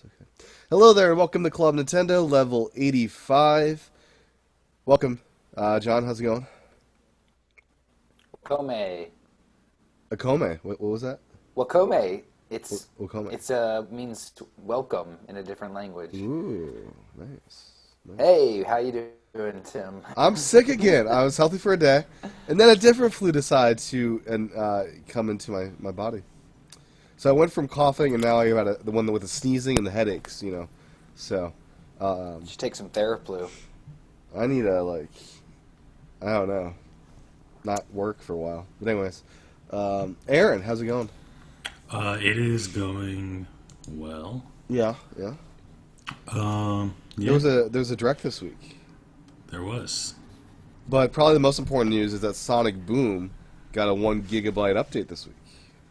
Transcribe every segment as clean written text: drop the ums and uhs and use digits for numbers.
Okay. Hello there, and welcome to Club Nintendo, level 85. Welcome. John, how's it going? Wakome. Akome. What was that? Wakome. It's Wakome. it's means welcome in a different language. Ooh, nice. Nice. Hey, how you doing, Tim? I'm sick again. I was healthy for a day, and then a different flu decided to come into my body. So I went from coughing, and now I got the one with the sneezing and the headaches, So, You should take some Theraflu. I need to, I don't know, not work for a while. But anyways, Aaron, how's it going? It is going well. Yeah, yeah. Yeah, There was a direct this week, there was. but probably the most important news is that Sonic Boom got a 1 GB update this week.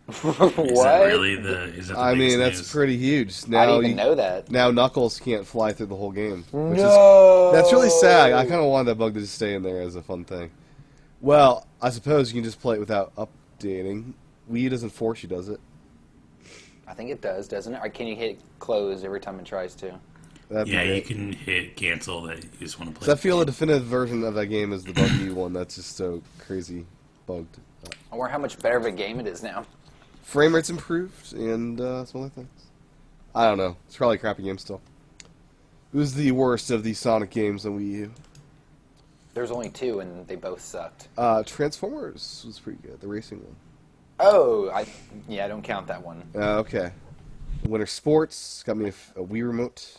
Is that What? really the? Is that the I mean, biggest that's news? pretty huge. I Now, didn't even know that. now Knuckles can't fly through the whole game, which is No. that's really sad. I kind of wanted that bug to just stay in there as a fun thing. Well, I suppose you can just play it without updating. Wii U doesn't force you, does it? I think it does, doesn't it? Or can you hit close every time it tries to? That'd be Yeah, you great. can hit cancel that you just want to play. So I feel the definitive version of that game is the buggy one that's just so crazy bugged. I wonder how much better of a game it is now. Frame rate's improved, and some other things. I don't know. It's probably a crappy game still. It was the worst of the Sonic games on Wii U. There's only two, and they both sucked. Transformers was pretty good, the racing one. Oh, I don't count that one. Okay. Winter Sports got me a Wii remote,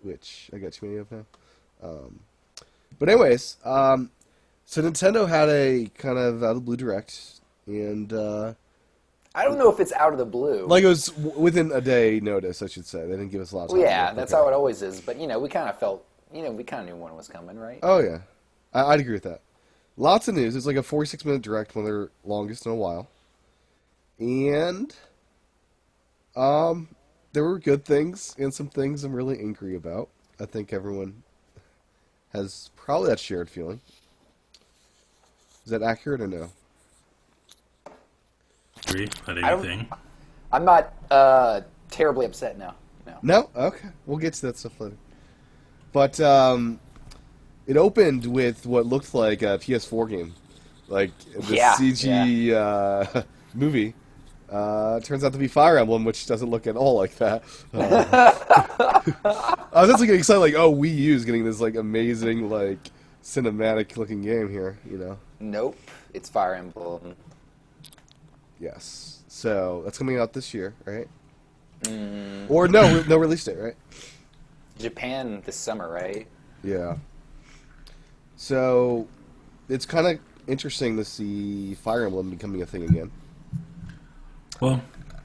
which I got too many of now. But anyways, so Nintendo had a kind of out of the blue direct, and I don't know if it's out of the blue. like it was within a day notice, I should say. They didn't give us a lot of time. Well, to yeah, that's prepare. how it always is. But we kind of felt, we kind of knew when it was coming, right? Oh yeah, I'd agree with that. Lots of news. It's like a 46-minute direct, one of their longest in a while, and there were good things and some things I'm really angry about. I think everyone has probably that shared feeling. Is that accurate or no? Agree about I don't- anything. I'm not terribly upset now. No. No? Okay. We'll get to that stuff later. But it opened with what looked like a PS4 game. Like the Yeah, CG movie. Turns out to be Fire Emblem, which doesn't look at all like that. I was actually getting excited, like, oh, Wii U is getting this like amazing, like cinematic-looking game here. Nope. It's Fire Emblem. Yes. So that's coming out this year, right? Or no release date, right? Japan this summer, right? Yeah. So it's kind of interesting to see Fire Emblem becoming a thing again. Well,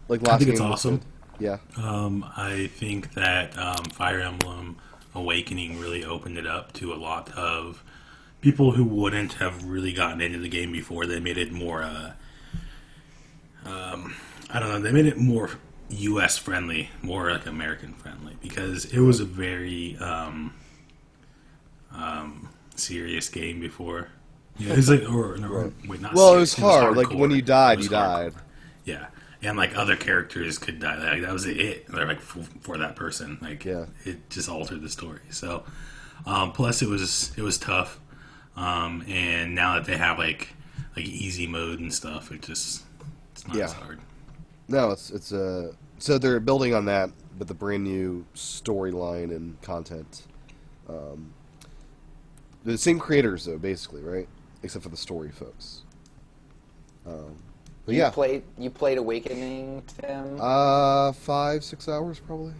Like I last think it's game was awesome. good. Yeah. I think that Fire Emblem Awakening really opened it up to a lot of people who wouldn't have really gotten into the game before. They made it more, I don't know, they made it more U.S. friendly, more like American friendly, because it was a very serious game before. Yeah, it's like, or no, Right. wait, not Well, serious. it was hard. Like hardcore. when you died, It was you died. hardcore. Yeah, and like other characters could die. Like that was it. They're like for that person. Like Yeah. it just altered the story. So plus it was tough. And now that they have like easy mode and stuff, it's not Yeah. as hard. No, it's so they're building on that with the brand new storyline and content. The same creators though, basically, right? Except for the story folks. But yeah, You played Awakening, Tim? 5-6 hours probably.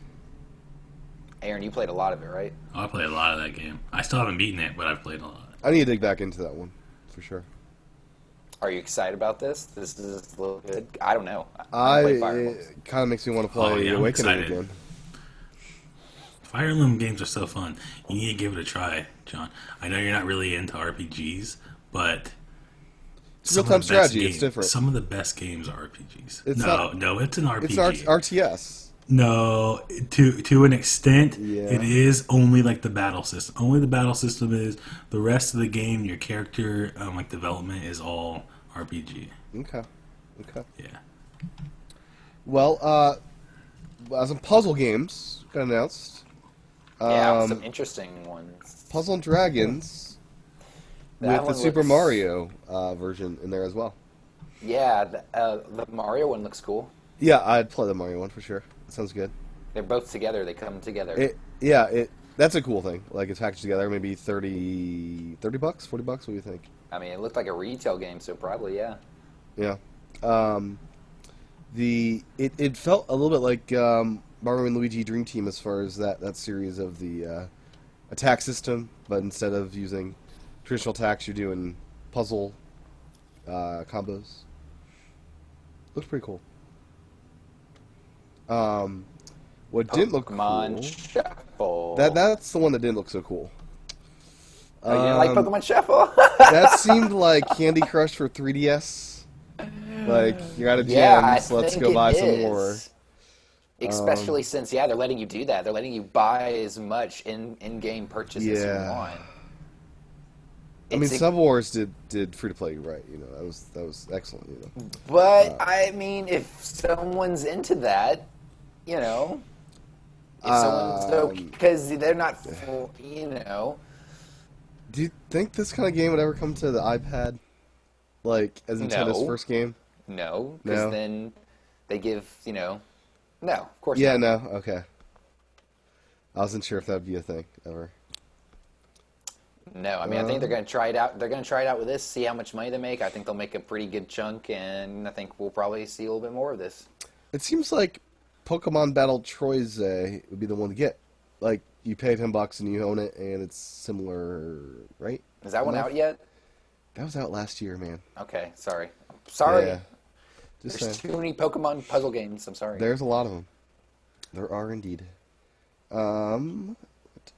Aaron, you played a lot of it, right? I play a lot of that game. I still haven't beaten it, but I've played a lot. I need to dig back into that one for sure. Are you excited about this? This is a little good. I don't know. I played Fire Emblem. it kind of makes me want to play Oh, yeah, I'm Awakening excited. again. Fire Emblem games are so fun. You need to give it a try, John. I know you're not really into RPGs, but It's some of real-time the best strategy. It's different. Some of the best games are RPGs. It's no, not- no, it's an RPG. It's RTS. No, to an extent, Yeah. it is only like the battle system. Only the battle system is. The rest of the game, your character, like development, is all RPG. Okay. Okay. Yeah. Well, as in puzzle games, got announced. Yeah, some interesting ones. Puzzle and Dragons That with the one Super looks- Mario version in there as well. Yeah, the Mario one looks cool. Yeah, I'd play the Mario one for sure. That sounds good. They're both together. They come together. That's a cool thing. Like it's packaged together, maybe 30 bucks, 40 bucks. What do you think? I mean, it looked like a retail game, so probably, yeah. Yeah. It felt a little bit like Mario and Luigi Dream Team as far as that series of the attack system, but instead of using traditional attacks, you're doing puzzle combos. Looks pretty cool. What didn't look Pokemon cool? Shuffle. That's the one that didn't look so cool. Oh, you didn't like Pokemon Shuffle? That seemed like Candy Crush for 3DS. Like you're out of gems, let's go buy some more. Especially since they're letting you do that. They're letting you buy as much in-game purchases as you want. I mean, It's a- Sub Wars did free to play. Right? You know that was excellent. You know. But I mean, if someone's into that, you know, if someone's because they're not, you know. Do you think this kind of game would ever come to the iPad, like as Nintendo's No. first game? No, because No? then they give, you know, no, of course Yeah, not. no, okay. I wasn't sure if that would be a thing ever. No, I mean, I think they're going to try it out. They're going to try it out with this, see how much money they make. I think they'll make a pretty good chunk, and I think we'll probably see a little bit more of this. It seems like Pokemon Battle Troyes would be the one to get. Like you pay $10 and you own it, and it's similar, right? Is that one Enough? out yet? That was out last year, man. Okay, sorry. Sorry. Yeah. Just There's saying. too many Pokemon puzzle games. I'm sorry. There's a lot of them. There are indeed.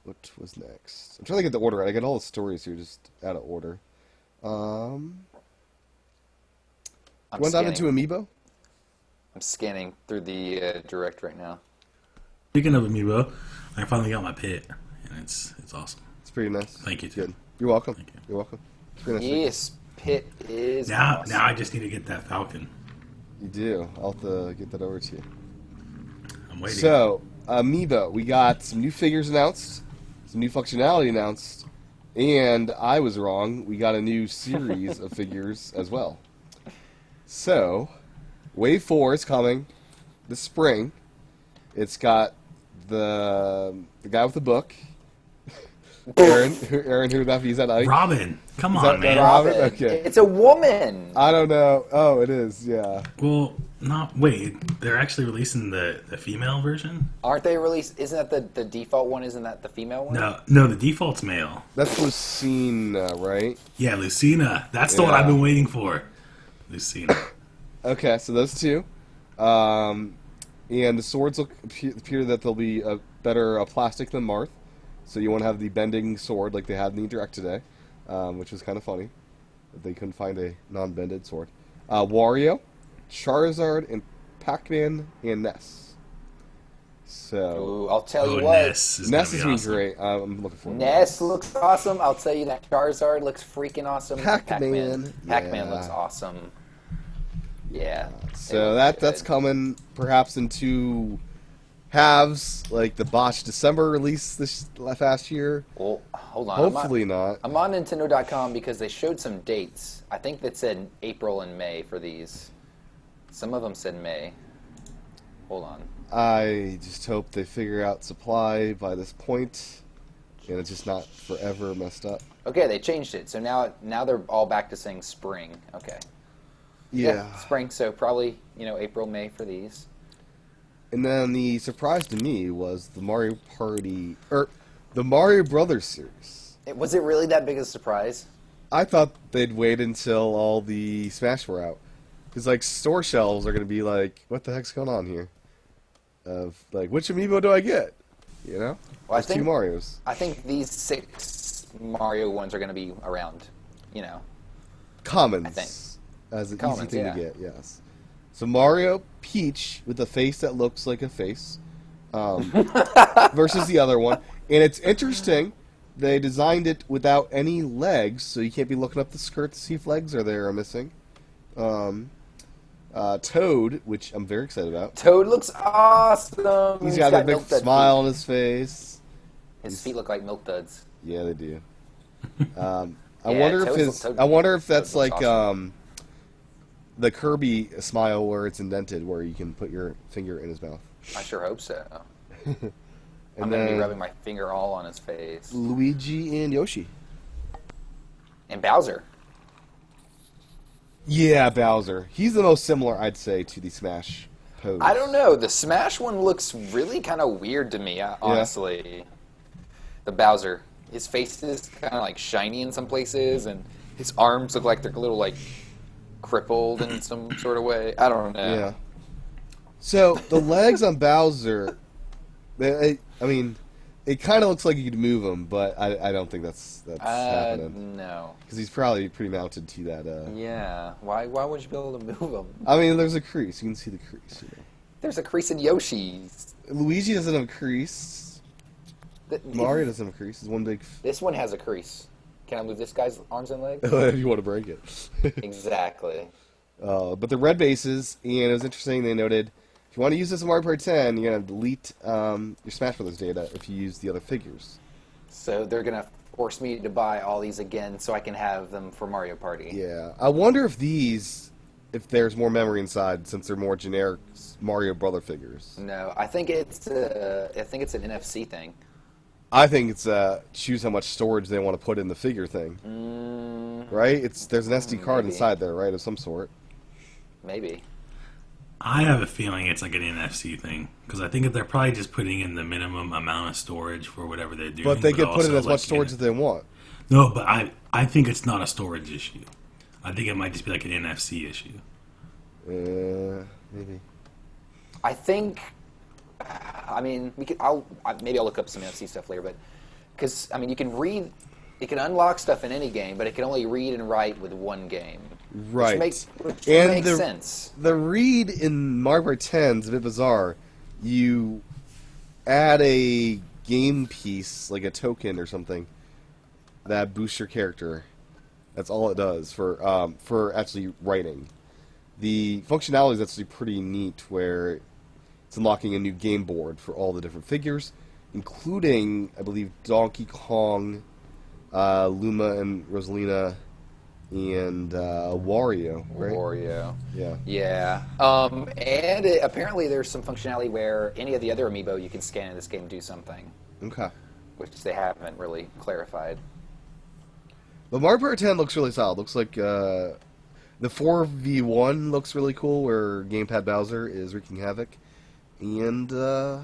What was next? I'm trying to get the order right. I got all the stories here just out of order. I'm You want to dive scanning. into Amiibo? I'm scanning through the direct right now. Speaking of Amiibo, I finally got my pit, and it's awesome. It's pretty nice. Thank you, It's too. good. You're welcome. Thank you. You're welcome. It's pretty nice. Yes, Pit is Now, awesome. now I just need to get that Falcon. You do. I'll have to get that over to you. I'm waiting. So, Amiibo, we got some new figures announced, some new functionality announced, and I was wrong. We got a new series of figures as well. So, Wave 4 is coming this spring. It's got the guy with the book. Aaron, who would that be? Is that Ike? Robin, come Is on, that man. Robin? Okay. It's a woman. I don't know. Oh, it is, yeah. Well, not wait. They're actually releasing the female version. Aren't they released? Isn't that the default one? Isn't that the female one? No, the default's male. That's Lucina, right? Yeah, Lucina. That's the one Yeah. I've been waiting for. Lucina. Okay, so those two. And the swords appear that they'll be better plastic than Marth. So you want to have the bending sword like they had in the Direct today, which was kind of funny. That they couldn't find a non-bended sword. Wario, Charizard, and Pac-Man, and Ness. So Ooh, I'll tell you Oh, what. Ness is Ness gonna is be gonna be awesome. great. I'm looking forward to Ness looks awesome. I'll tell you that Charizard looks freaking awesome. Pac-Man, Pac-Man yeah. looks awesome. Yeah. So It that's looks good. coming perhaps in two halves, like the botched December release this past year. Well, hold on. Hopefully not. I'm on Nintendo.com because they showed some dates. I think that said April and May for these. Some of them said May. Hold on. I just hope they figure out supply by this point, and it's just not forever messed up. Okay, they changed it. So now they're all back to saying spring. Okay. Spring. So probably, April, May for these. And then the surprise to me was the Mario Party, or the Mario Brothers series. Was it really that big a surprise? I thought they'd wait until all the Smash were out. Because, like, store shelves are going to be like, what the heck's going on here? Of, like, which amiibo do I get? You know? Well, I There's two think- Marios. I think these 6 Mario ones are going to be around. Commons. I think. As an Commons, easy thing yeah. to get, yes. So Mario, Peach, with a face that looks like a face, versus the other one. And it's interesting, they designed it without any legs, so you can't be looking up the skirt to see if legs are there or missing. Toad, which I'm very excited about. Toad looks awesome. He's got that big milk dud smile feet. on his face. His feet look like milk duds. Yeah, they do. I Yeah, wonder if Toad I wonder if Toad that's looks like awesome. the Kirby smile where it's indented, where you can put your finger in his mouth. I sure hope so. And I'm gonna be then rubbing my finger all on his face. Luigi and Yoshi. And Bowser. Yeah, Bowser. He's the most similar, I'd say, to the Smash pose. I don't know. The Smash one looks really kind of weird to me, honestly. The Bowser. His face is kind of like shiny in some places, and his arms look like they're a little like crippled in some sort of way. I don't know. Yeah. So the legs on Bowser, I mean, it kind of looks like you could move them, but I don't think that's happening No. because he's probably pretty mounted to that. Yeah. Why would you be able to move them? I mean, there's a crease. You can see the crease. You know. There's a crease in Yoshi's. Luigi doesn't have a crease. Mario doesn't have a crease. It's one big. This one has a crease. Can I move this guy's arms and legs? If you want to break it. Exactly. But the red bases, and it was interesting. They noted if you want to use this in Mario Party 10, you're gonna delete your Smash Brothers data if you use the other figures. So they're gonna force me to buy all these again so I can have them for Mario Party. Yeah, I wonder if there's more memory inside since they're more generic Mario Brother figures. No, I think it's an NFC thing. I think it's choose how much storage they want to put in the figure thing. Right? There's an SD card maybe. inside there, right, of some sort. Maybe. I have a feeling it's like an NFC thing because I think that they're probably just putting in the minimum amount of storage for whatever they're doing. But they could put in also, as much storage as they want. No, but I think it's not a storage issue. I think it might just be like an NFC issue. Maybe. I think. I mean, maybe I'll look up some NFC stuff later, but because I mean, you can unlock stuff in any game, but it can only read and write with one game. Right. Which And makes the- sense. The read in Mario Party 10 is a bit bizarre. You add a game piece, like a token or something, that boosts your character. That's all it does for actually writing. The functionality is actually pretty neat, where it's unlocking a new game board for all the different figures, including, I believe, Donkey Kong, Luma and Rosalina, and Wario, right? Wario. Yeah. Yeah. And apparently there's some functionality where any of the other amiibo you can scan in this game do something, Okay. which they haven't really clarified. But Mario Party 10 looks really solid. Looks like the 4v1 looks really cool, where Gamepad Bowser is wreaking havoc. And I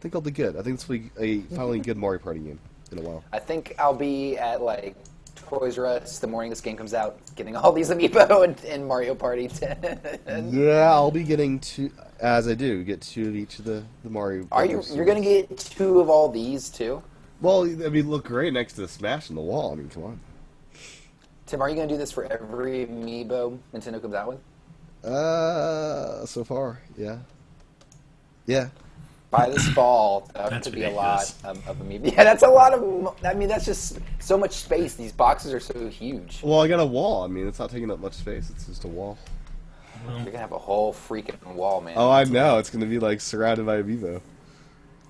think I'll be good. I think this will be a finally good Mario Party game in a while. I think I'll be at like Toys R Us the morning this game comes out, getting all these amiibo in Mario Party 10. Yeah, I'll be getting two, as I do, get two of each of the Mario. Are you? Brothers You're gonna series. get two of all these too? Well, I mean, look great next to the Smash on the wall. I mean, come on. Tim, are you gonna do this for every amiibo Nintendo comes out with? So far, yeah. Yeah. By this fall, that That's could be a lot ridiculous. of amiibo. Yeah, that's a lot of. I mean, that's just so much space. These boxes are so huge. Well, I got a wall. I mean, it's not taking up much space. It's just a wall. You're gonna have a whole freaking wall, man. Oh, I know. It's going to be like surrounded by Amiibo.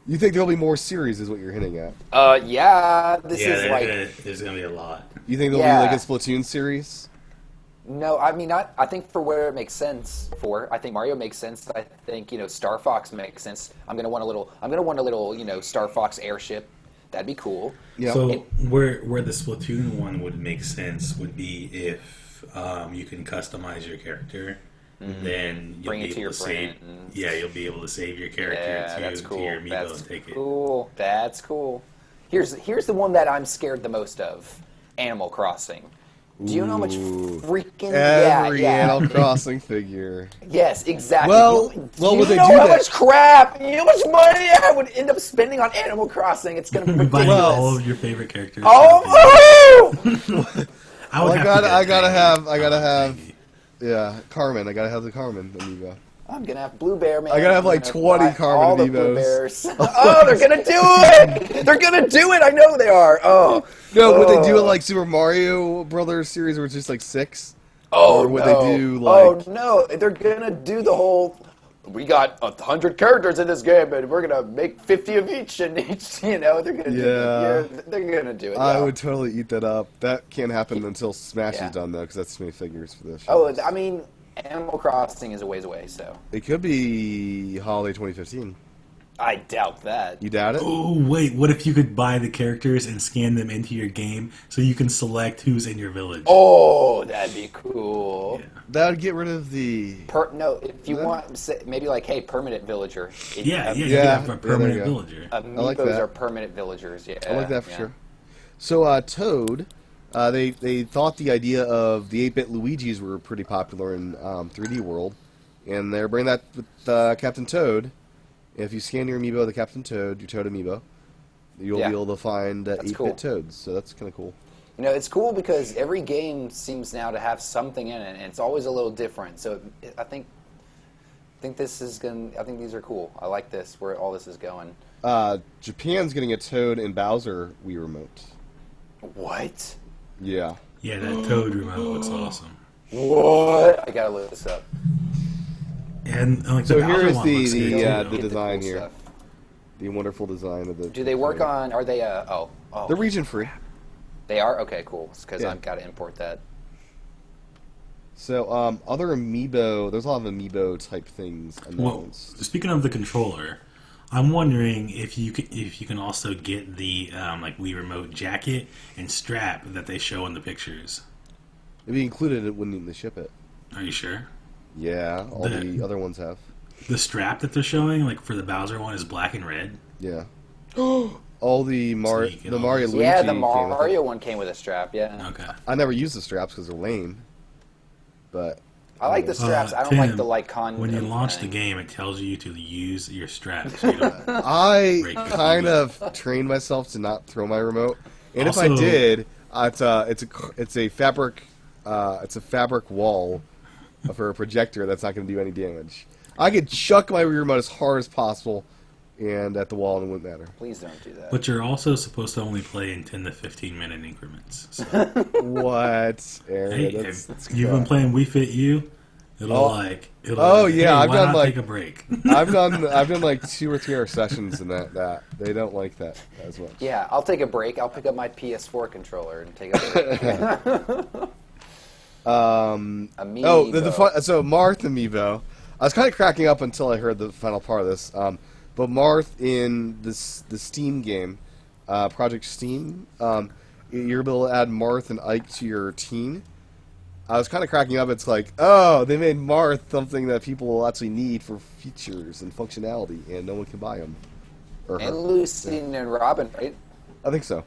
You think there'll be more series, is what you're hinting at. Yeah, this is like. there's gonna be a lot. You think there'll Yeah. be like a Splatoon series? No, I mean, I think for where it makes sense for, I think Mario makes sense. I think, Star Fox makes sense. I'm gonna want a little, Star Fox airship. That'd be cool. Yeah. So where the Splatoon one would make sense would be if you can customize your character, then you'll Bring it be to able your to save. friends. Yeah, you'll be able to save your character Yeah, that's to cool. your amiibo That's and take cool. That's cool. Here's the one that I'm scared the most of: Animal Crossing. Do you know how much Ooh. freaking Every Animal Crossing figure. Yes, exactly. Well, do would you they know do how that? much crap? You know how much money I would end up spending on Animal Crossing? It's gonna be it. Buying ridiculous. all of your favorite characters. Oh! I would have to I get gotta Tiny. have, Tiny. yeah, Carmen. I gotta have the Carmen Amiibo. I'm gonna have Blue Bear, man. I gotta have, I'm like, gonna 20 buy Carmen all the Blue Amiibos. Bears. Oh, they're gonna do it! They're gonna do it! I know they are. Oh. No, would they do it Oh. like Super Mario Brothers series where it's just like 6? Oh Or would no! they do, Oh like- no! They're gonna do the whole. We got 100 characters in this game, and we're gonna make 50 of each, and each. You know, they're gonna. Yeah. They're gonna do it. I yeah. would totally eat that up. That can't happen until Smash Yeah. is done, though, because that's too many figures for this. Oh, I mean, Animal Crossing is a ways away, so It could be holiday 2015. I doubt that. You doubt it? Oh wait, what if you could buy the characters and scan them into your game so you can select who's in your village? Oh, that'd be cool. Yeah. That would get rid of the. No, if you Yeah. want, say, maybe like, hey, permanent villager. Yeah, you Yeah, have a yeah, permanent there you go. villager. Amiibos like that. are permanent villagers. Yeah, I like that for yeah. sure. So, Toad, they thought the idea of the 8-bit Luigis were pretty popular in 3D World, and they're bringing that with Captain Toad. If you scan your amiibo, the Captain Toad, your Toad amiibo, you'll Yeah. be able to find 8-bit cool. Toads. So that's kind of cool. You know, it's cool because every game seems now to have something in it, and it's always a little different. So I think this is gonna. I think these are cool. I like this where all this is going. Japan's getting a Toad and Bowser Wii Remote. What? Yeah. Yeah, that Toad remote looks awesome. What? I gotta look this up. And like So the here Bowser is one looks the, good, the too. Get design cool here. stuff. The wonderful design of the. Do they work Toad. on? Are they? Oh, They're region free. they are. Okay, cool. Because Yeah. I've got to import that. So, other amiibo, there's a lot of amiibo type things Well, announced. speaking of the controller, I'm wondering if you can also get the like Wii Remote jacket and strap that they show in the pictures. Maybe included it when they ship it. Are you sure? Yeah, all The- the other ones have. The strap that they're showing, like for the Bowser one, is black and red. Yeah. All the So you can Mario always- Luigi. Yeah, the came with it. Mario one came with a strap. Yeah, Okay. I never use the straps because they're lame. But I like the straps. I don't like Tim, the like con. When you launch the thing. game, it tells you to use your strap. So you don't, I Break the kind TV. of trained myself to not throw my remote, and if I Also- did, it's a fabric wall for a projector that's not going to do any damage. I could chuck my remote as hard as possible, and at the wall, and it wouldn't matter. Please don't do that. but you're also supposed to only play in 10 to 15 minute increments. So, What, Aaron? hey, That's you've been crap. playing Wii Fit U. It'll Oh. it'll Oh, yeah, hey, I've why done, not like- take a break. I've done like 2 or 3 hour sessions in that they don't like that as much. Yeah, I'll take a break. I'll pick up my PS4 controller and take a break. Amiibo. Oh, so Marth Amiibo. I was kind of cracking up until I heard the final part of this. But Marth in the Steam game, Project Steam, you're able to add Marth and Ike to your team. I was kind of cracking up. It's like, oh, they made Marth something that people will actually need for features and functionality, and no one can buy them. Or her. And Lucy and Robin, right? I think so.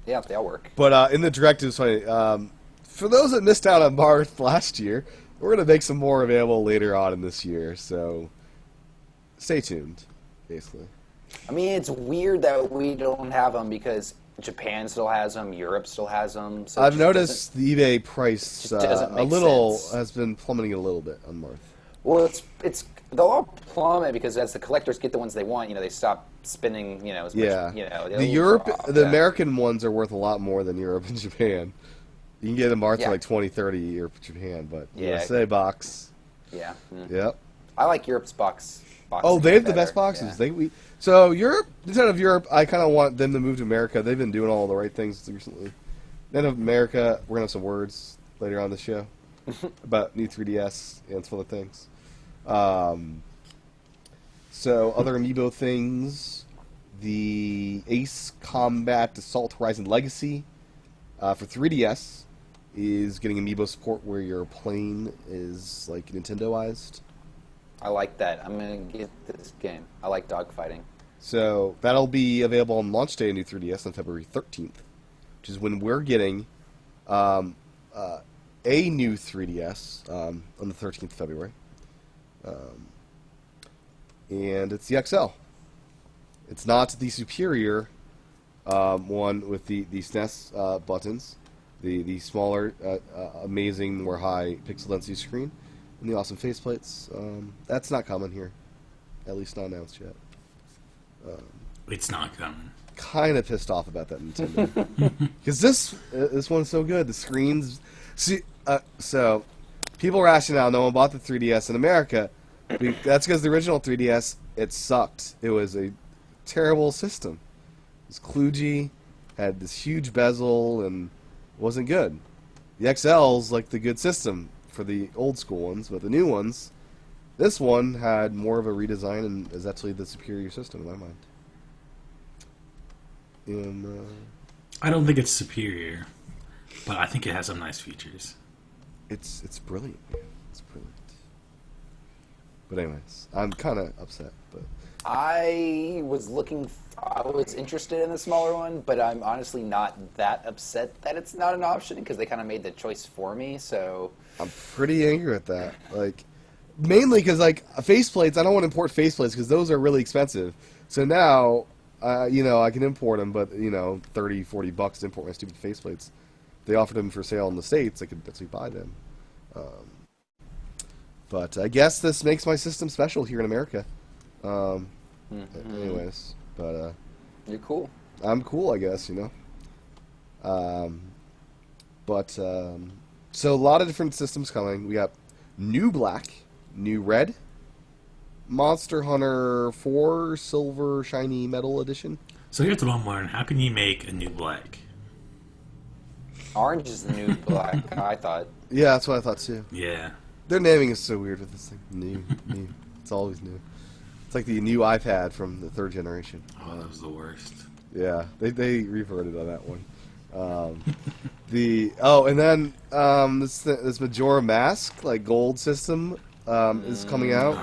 Yeah, they all work. But in the direct, it was funny. For those that missed out on Marth last year, we're going to make some more available later on in this year, so stay tuned, basically. I mean, it's weird that we don't have them because Japan still has them, Europe still has them. So it I've just noticed the eBay price just doesn't a make little sense. has been plummeting a little bit on Marth. Well, it's they'll all plummet because as the collectors get the ones they want, they stop spending, as Yeah, much, the they'll Europe, drop, the yeah. American ones are worth a lot more than Europe and Japan. You can get a Marth Yeah. for like 20, 30 Europe, Japan, but Yeah. USA box. Yeah. Yep. I like Europe's boxes Oh, they have the better, best boxes. yeah. So Europe, instead of Europe, I kind of want them to move to America. They've been doing all the right things recently. Then of America, we're gonna have some words later on the show about new 3DS and some other things. So other amiibo things, the Ace Combat Assault Horizon Legacy for 3DS is getting amiibo support where your plane is like Nintendoized. I like that. I'm gonna get this game. I like dogfighting. So that'll be available on launch day of new 3DS on February 13th, which is when we're getting a new 3DS on the 13th of February. And it's the XL. It's not the superior one with the SNES buttons, the smaller, amazing, more high pixel density screen, and the awesome faceplates. That's not coming here, at least not announced yet. It's not coming. Kind of pissed off about that Nintendo because this one's so good. The screens. See, So people are asking now, no one bought the 3DS in America. That's because the original 3DS, it sucked. It was a terrible system. It was kludgy, had this huge bezel, and wasn't good. The XL's like the good system for the old school ones, but the new ones, this one had more of a redesign and is actually the superior system in my mind. And I don't think it's superior, but I think it has some nice features. it's brilliant, man. It's brilliant. But anyways, I'm kind of upset, but I was interested in the smaller one, but I'm honestly not that upset that it's not an option because they kind of made the choice for me. So I'm pretty angry at that. Like, mainly because like faceplates, I don't want to import faceplates because those are really expensive. So now, I can import them, but $30-$40 to import my stupid faceplates. They offered them for sale in the States. I could actually buy them. But I guess this makes my system special here in America. Anyways, but you're cool. I'm cool, I guess, so a lot of different systems coming. We got new black, new red, Monster Hunter 4 Silver Shiny Metal Edition. So here's what I'm wondering: how can you make a new black? Orange is the new black, I thought. Yeah, that's what I thought too. Yeah. Their naming is so weird with this thing. New. It's always new. It's like the new iPad from the third generation. Oh, that was the worst. Yeah, they reverted on that one. And then this Majora Mask like gold system is coming out,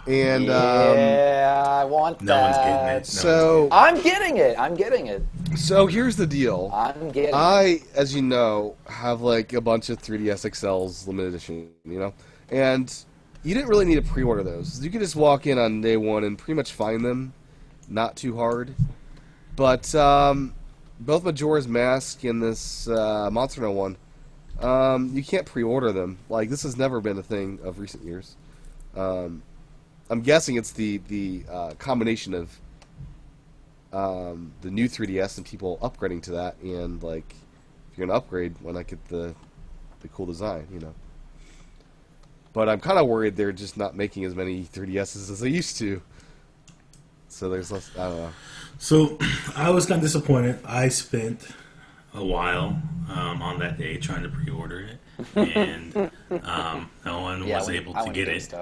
and I want that. No one's getting it. so I'm getting it. I'm getting it. so here's the deal. I'm getting it. I, as you know, have like a bunch of 3DS XLs limited edition, and you didn't really need to pre-order those. You could just walk in on day one and pretty much find them, not too hard. But both Majora's Mask and this Monster Hunter one, you can't pre-order them. Like, this has never been a thing of recent years. I'm guessing it's the combination of the new 3DS and people upgrading to that, and like, if you're gonna upgrade, why not get the cool design, But I'm kind of worried they're just not making as many 3DSs as they used to. So there's less. I don't know. So I was kind of disappointed. I spent a while on that day trying to pre-order it, and no one was able to get it.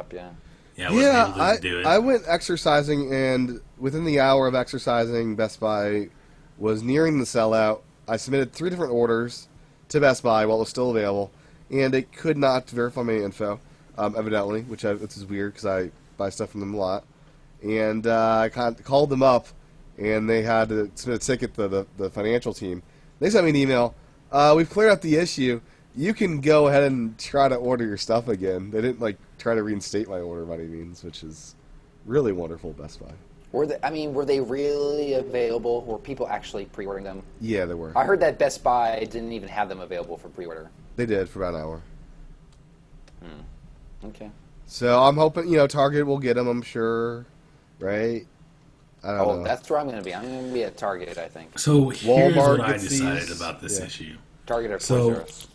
Yeah, I wasn't able to do it. I went exercising, and within the hour of exercising, Best Buy was nearing the sellout. I submitted 3 different orders to Best Buy while it was still available, and it could not verify my info, evidently, which is weird because I buy stuff from them a lot. And I called them up, and they had to submit a ticket to the financial team. They sent me an email. We've cleared up the issue. You can go ahead and try to order your stuff again. They didn't try to reinstate my order by any means, which is really wonderful, Best Buy. Were they really available? Were people actually pre-ordering them? Yeah, they were. I heard that Best Buy didn't even have them available for pre-order. They did for about an hour. Okay. So I'm hoping, Target will get them, I'm sure, right? I don't know. That's where I'm going to be. I'm going to be at Target, I think. So here's Walmart what I gets decided these. about this Yeah. issue. Target or So- Toys R Us.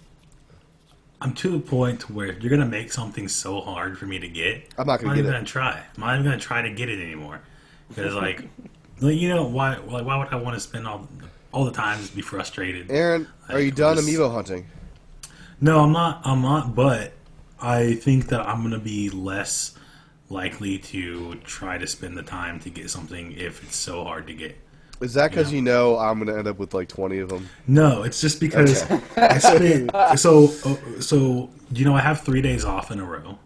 I'm to the point where you're gonna make something so hard for me to get. I'm not gonna even get it. gonna try. I'm not even gonna try to get it anymore because why? Why would I want to spend all the time just be frustrated? Aaron, are you done amiibo hunting? No, I'm not. I'm not. But I think that I'm gonna be less likely to try to spend the time to get something if it's so hard to get. Is that because I'm going to end up with 20 of them? No, it's just because I spent so I have 3 days off in a row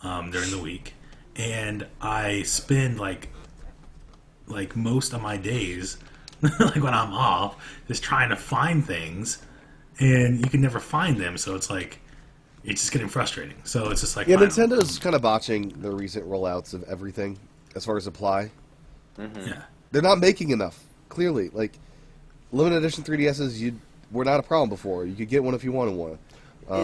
during the week, and I spend like most of my days like when I'm off just trying to find things, and you can never find them, so it's just getting frustrating. So it's just Yeah, Nintendo's kind of botching the recent rollouts of everything as far as supply. Yeah. They're not making enough. Clearly, limited edition 3DSs were not a problem before. You could get one if you wanted one.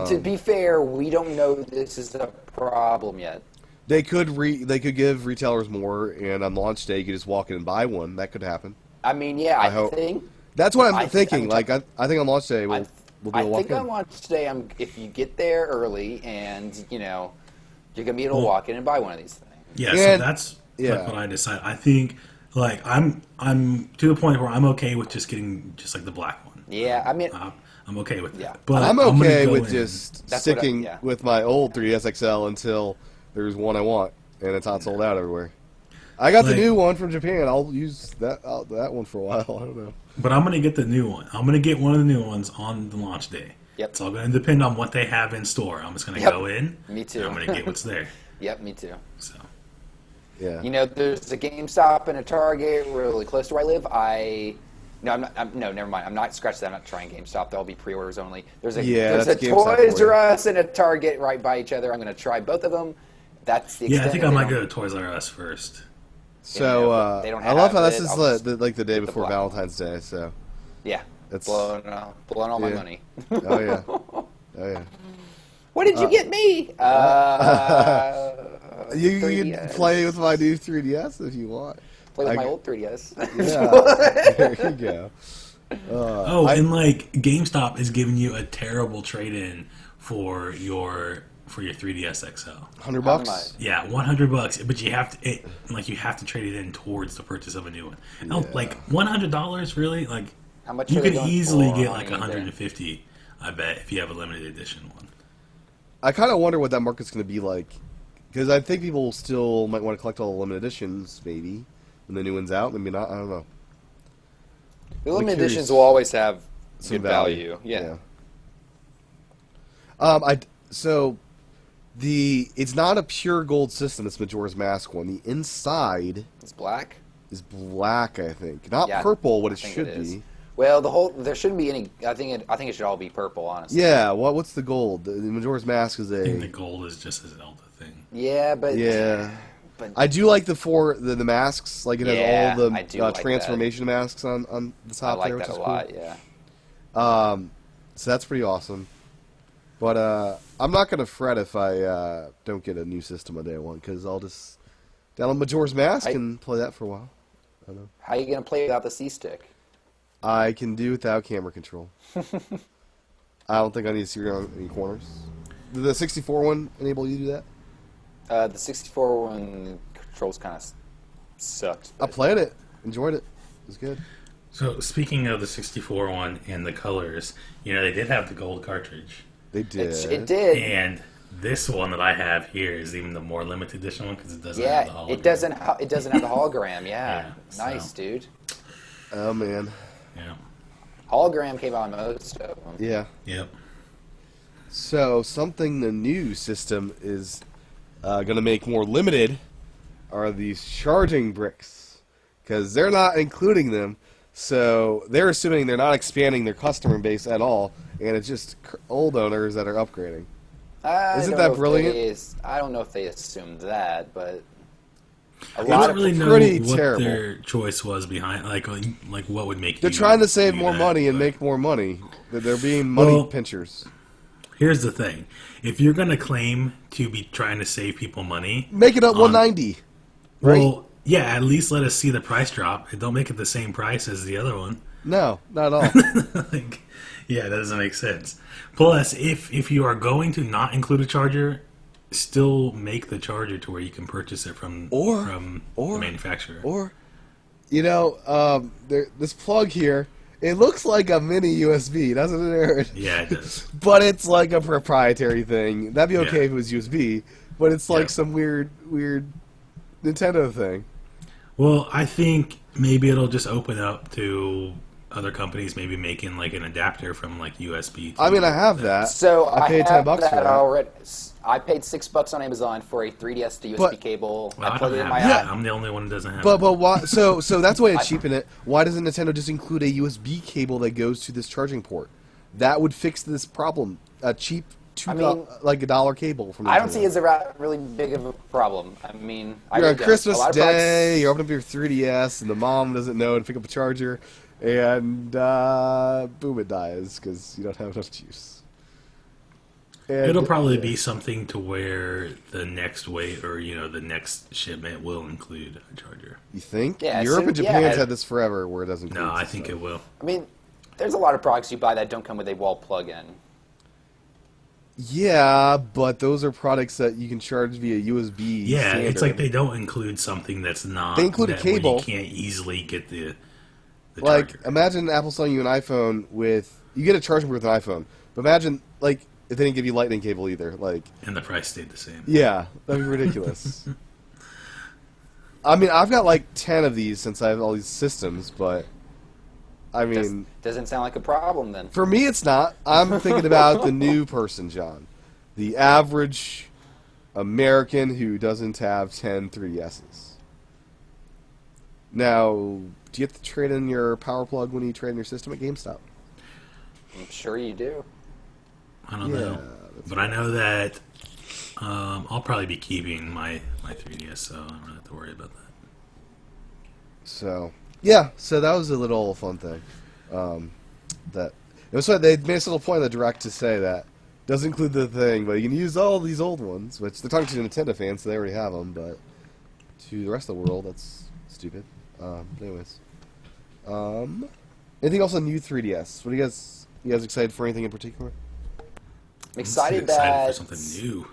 To be fair, we don't know this is a problem yet. They could give retailers more, and on launch day you could just walk in and buy one. That could happen. I mean, yeah, I think That's what I'm I- thinking. I'm I think on launch day We'll be I able to think walk on in. launch day, if you get there early and you're gonna be able to walk in and buy one of these things. Yeah, so And- that's yeah. like what I decide. I think like I'm to the point where I'm okay with just getting just like the black one. Yeah, I mean, I'm okay with Yeah. that. But I'm gonna okay go with in- just That's what sticking yeah. with my old 3DS XL until there's one I want, and it's not sold out everywhere. I got the Like- new one from Japan. I'll use that one for a while. I don't know. But I'm gonna get the new one. I'm gonna get one of the new ones on the launch day. Yep. It's all gonna depend on what they have in store. I'm just gonna Yep. go in. Me too. And I'm gonna get what's there. Yep, me too. So Yeah. There's a GameStop and a Target really close to where I live. No, never mind. I'm not scratch that. I'm not trying GameStop. There'll be pre-orders only. There's a Yeah, that's GameStop Toys for you. R Us and a Target right by each other. I'm going to try both of them. That's the yeah, I extent think of I it. might They go don't- to Toys R Us first. So they don't I love how have this it. is I'll the just like the day get the before black Valentine's Day. So Yeah, That's- blowing all my yeah. money. oh yeah, oh yeah. What did you get me? You 3DS. can play with my new 3DS if you want. Play with I- my old 3DS. Yeah, there you go. And like GameStop is giving you a terrible trade-in for your 3DS XL. $100. much? Yeah, $100, but you have to you have to trade it in towards the purchase of a new one. Oh, Yeah. like $100 really? Like How much you are they could going easily for get on like eBay? 150, I bet, if you have a limited edition one. I kind of wonder what that market's going to be like, because I think people still might want to collect all the limited editions, maybe when the new one's out. Maybe not. I don't know. The limited curious. editions will always have Some good value. Yeah. So it's not a pure gold system. It's Majora's Mask one. The inside It's black. is black, I think, not Yeah, purple. What I it think should it is. be. Well, there shouldn't be any. I think it should all be purple, honestly. Yeah. What's the gold? The Majora's Mask is I think the a. gold is just a Zelda thing. Yeah, but Yeah. but I do like the masks. Like it has Yeah, all I do the like that. transformation masks on the I top like there, which that is a cool. lot. Yeah. So that's pretty awesome. But I'm not gonna fret if I don't get a new system on day one, because I'll just download Majora's Mask and play that for a while. I don't know. How are you gonna play without the C stick? I can do without camera control. I don't think I need to see around any corners. Did the 64 one enable you to do that? The 64 one controls kind of sucked. I played it, enjoyed it. It was good. So speaking of the 64 one and the colors, they did have the gold cartridge. They did. It did. And this one that I have here is even the more limited edition one because it doesn't Yeah, have the hologram. it doesn't. It doesn't have the hologram. Yeah, Yeah, nice, so- dude. Oh man. Yeah. Hologram came on most of them. Yeah. Yep. So something the new system is going to make more limited are these charging bricks, because they're not including them. So they're assuming they're not expanding their customer base at all, and it's just old owners that are upgrading. Isn't don't that know if brilliant? I don't know if they assumed that, but a I lot don't of really know pretty what terrible. their choice was behind, like what would make. They're you trying to save do more that, money and but- make more money. They're being money Well, pinchers. Here's the thing: if you're going to claim to be trying to save people money, Make it up 190. Right? well, yeah, at least let us see the price drop. And don't make it the same price as the other one. No, not at all. Like, yeah, that doesn't make sense. Plus, if you are going to not include a charger, still make the charger to where you can purchase it from the manufacturer. Or, this plug here, it looks like a mini USB, doesn't it, Aaron? Yeah, it does. But it's like a proprietary thing. That'd be okay Yeah. if it was USB, but it's like Yeah. some weird Nintendo thing. Well, I think maybe it'll just open up to other companies maybe making like an adapter from like USB. To I mean, I have that. So I paid have $10 for that. already. I paid $6 on Amazon for a 3DS to USB But- cable. Well, I I put don't it in have my that. app. I'm the only one that doesn't have But it. why? So that's the way to cheapen it. Why doesn't Nintendo just include a USB cable that goes to this charging port? That would fix this problem. A cheap like $1 cable from Nintendo. I don't see it as a really big of a problem. I mean, I You're really on don't. Christmas A lot of Day, you products- open up your 3DS, and the mom doesn't know to pick up a charger, and boom, it dies because you don't have enough juice. And, It'll probably be something to where the next weight or the next shipment will include a charger. You think? Yeah, Europe so- and Japan's yeah. had this forever, where it doesn't. No, I think it will. I mean, There's a lot of products you buy that don't come with a wall plug-in. Yeah, but those are products that you can charge via USB. Yeah, standard. it's like they don't include something that's not. They include a that where cable. You can't easily get the like, charger. imagine Apple selling you an iPhone with you get a charger with an iPhone, but imagine like if they didn't give you lightning cable either. Like, And the price stayed the same. yeah, that'd be ridiculous. I mean, I've got like 10 of these since I have all these systems, but I mean, Doesn't sound like a problem then. for me, it's not. I'm thinking about the new person, John, the average American who doesn't have 10 3DSs. Now, do you have to trade in your power plug when you trade in your system at GameStop? I'm sure you do. I don't Yeah, know, but I know that I'll probably be keeping my 3DS, so I don't have to worry about that. So, yeah, so that was a little fun thing. That it was fun. They made a little point in the direct to say that doesn't include the thing, but you can use all these old ones, which they're talking to Nintendo fans, so they already have them. But to the rest of the world, that's stupid. Anyways, anything else on new 3DS? What are you guys excited for? Anything in particular? I'm excited for something new.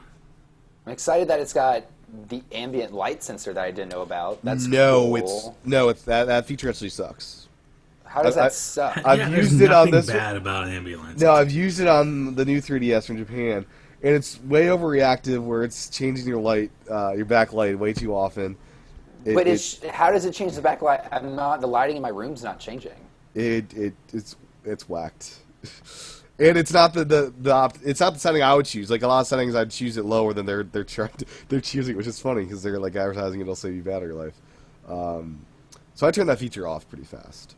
I'm excited that it's got the ambient light sensor that I didn't know about. That's no, cool. it's that feature actually sucks. How does I- that suck? I've There's used it on nothing this bad about an ambulance. No, I've used it on the new 3DS from Japan, and it's way overreactive. Where it's changing your light, your backlight, way too often. But how does it change the backlight? The lighting in my room's not changing. It's whacked, and it's not it's not the setting I would choose. Like a lot of settings, I'd choose it lower than they're choosing, which is funny because they're like advertising it'll save you battery life. So I turned that feature off pretty fast.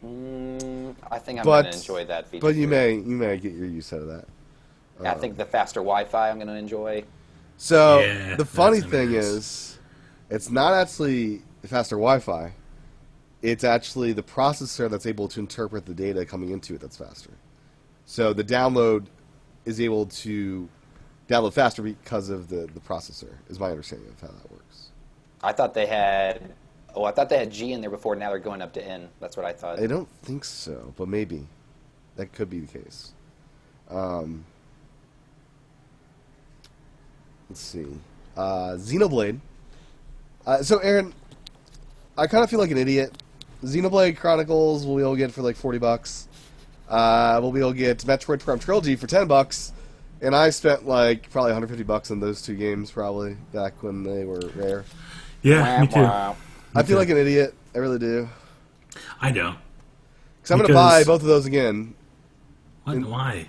I think I'm going to enjoy that feature. But you may get your use out of that. I think the faster Wi-Fi I'm going to enjoy. So Yeah, the funny that's thing nice. is, it's not actually faster Wi-Fi. It's actually the processor that's able to interpret the data coming into it that's faster. So the download is able to download faster because of the processor, is my understanding of how that works. I thought they had G in there before. Now they're going up to N. That's what I thought. I don't think so, but maybe. That could be the case. Let's see. Xenoblade. So, Aaron, I kind of feel like an idiot. Xenoblade Chronicles we'll be able to get for like $40. We'll be able to get Metroid Prime Trilogy for $10. And I spent like probably $150 on those two games probably back when they were rare. Yeah, me too. Wow. I feel like an idiot. I really do. I don't. Because I'm going to buy both of those again. What? Why?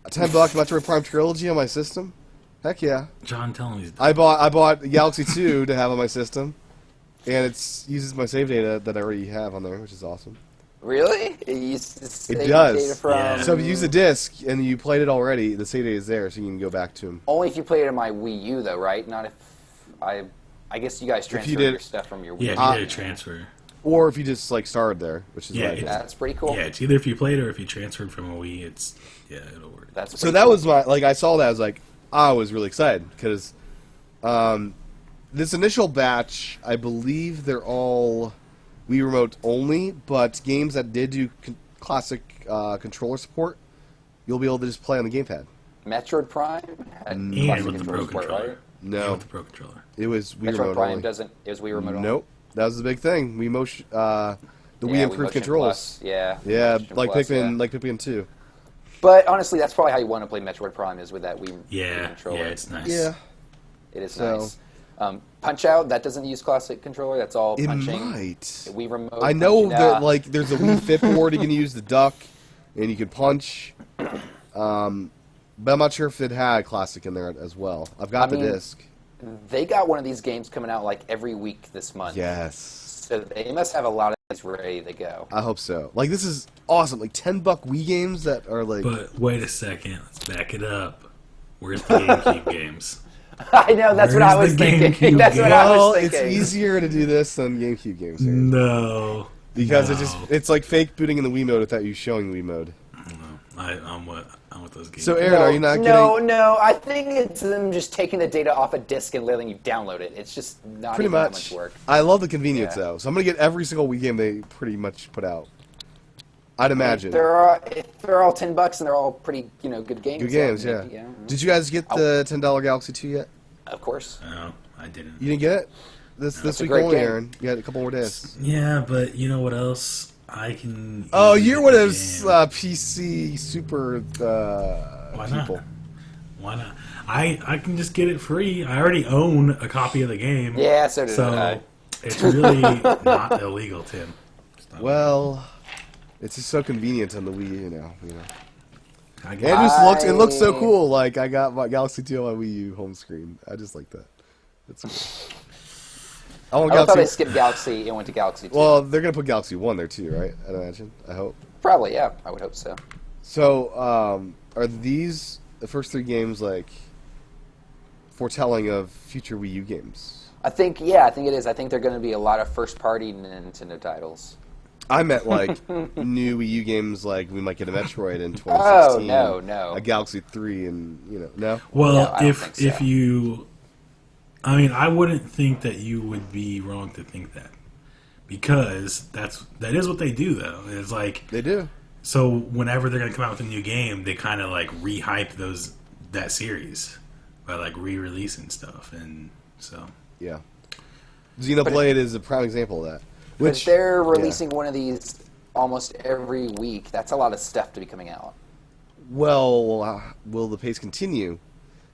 $10 Metroid Prime Trilogy on my system? Heck yeah. John, tell him he's. I bought Galaxy 2 to have on my system, and it uses my save data that I already have on there, which is awesome. Really? It uses the save does. data from... Yeah. So if you use the disc and you played it already, the save data is there, so you can go back to them. Only if you played it on my Wii U, though, right? Not if I guess you guys transfer you did- your stuff from your Wii Yeah, U. if you did a transfer. Or if you just like started there, which is Yeah, what I did. That's pretty cool. Yeah, it's either if you played or if you transferred from a Wii. It'll work. That's So pretty that cool. was I saw that, I was like, I was really excited, because this initial batch, I believe they're all Wii Remote only, but games that did do classic controller support, you'll be able to just play on the gamepad. Metroid Prime had And classic with the Pro support, controller. right? No. And with the Pro controller. It was Wii Metroid Remote Prime only. doesn't. It was Wii Remote only. Nope. That was the big thing. The Wii Yeah, improved Motion controls. Plus, yeah. Yeah, Motion like Plus, Pikmin, yeah. like Pikmin 2. But honestly, that's probably how you want to play Metroid Prime is with that Wii Yeah, controller. yeah, it's nice. Yeah, It is So- nice. Punch Out, that doesn't use classic controller. That's all it punching. might. Wii Remote. I know punching that out. like there's a Wii Fit board you can use the duck, and you can punch. But I'm not sure if it had classic in there as well. I've got I the mean, disc. They got one of these games coming out like every week this month. Yes, So they must have a lot of these ready to go. I hope so. Like this is awesome. Like $10 Wii games that are like. But wait a second, let's back it up. Where's the GameCube games? I know, that's what I Where's was the thinking. GameCube That's what game? I well, was it's thinking. easier to do this than GameCube games here. No. Because no. it's like fake booting in the Wii mode without you showing Wii mode. I'm with those games. So Aaron, are you not no, getting no. I think it's them just taking the data off a disk and letting you download it. It's just not pretty even that much? much work. I love the convenience Yeah. though, so I'm gonna get every single Wii game they pretty much put out. I'd imagine. If they're all $10 and they're all pretty, good games. Good games, yeah. maybe, Did you guys get the $10 Galaxy 2 yet? Of course. No, I didn't. You didn't get it? This a week great only, game. Aaron. You had a couple more days. Yeah, but you know what else? I can. Oh, easily you're get one the of those game. PC super Why not? people. Why not? I can just get it free. I already own a copy of the game. Yeah, so did So I. it's really not illegal, Tim. It's not- Well, it's just so convenient on the Wii U now. I And get it just looks, it looks so I- cool. Like, I got my Galaxy 2 on my Wii U home screen. I just like that. That's cool. I want I thought they Galaxy. skipped Galaxy and went to Galaxy 2. Well, they're gonna put Galaxy 1 there too, right? I imagine. I hope. Probably, yeah. I would hope so. So, are these the first three games like foretelling of future Wii U games? I think it is. I think they're going to be a lot of first-party Nintendo titles. I meant like new Wii U games, like we might get a Metroid in 2016. Oh, no. A Galaxy 3, and no. Well, No, I don't if think so. if you, I mean, I wouldn't think that you would be wrong to think that, because that is what they do though. It's like, They do. so whenever they're gonna come out with a new game, they kind of like re-hype that series by like re-releasing stuff, and so Yeah. Xenoblade is a prime example of that. If they're releasing one of these almost every week, that's a lot of stuff to be coming out. Well, will the pace continue?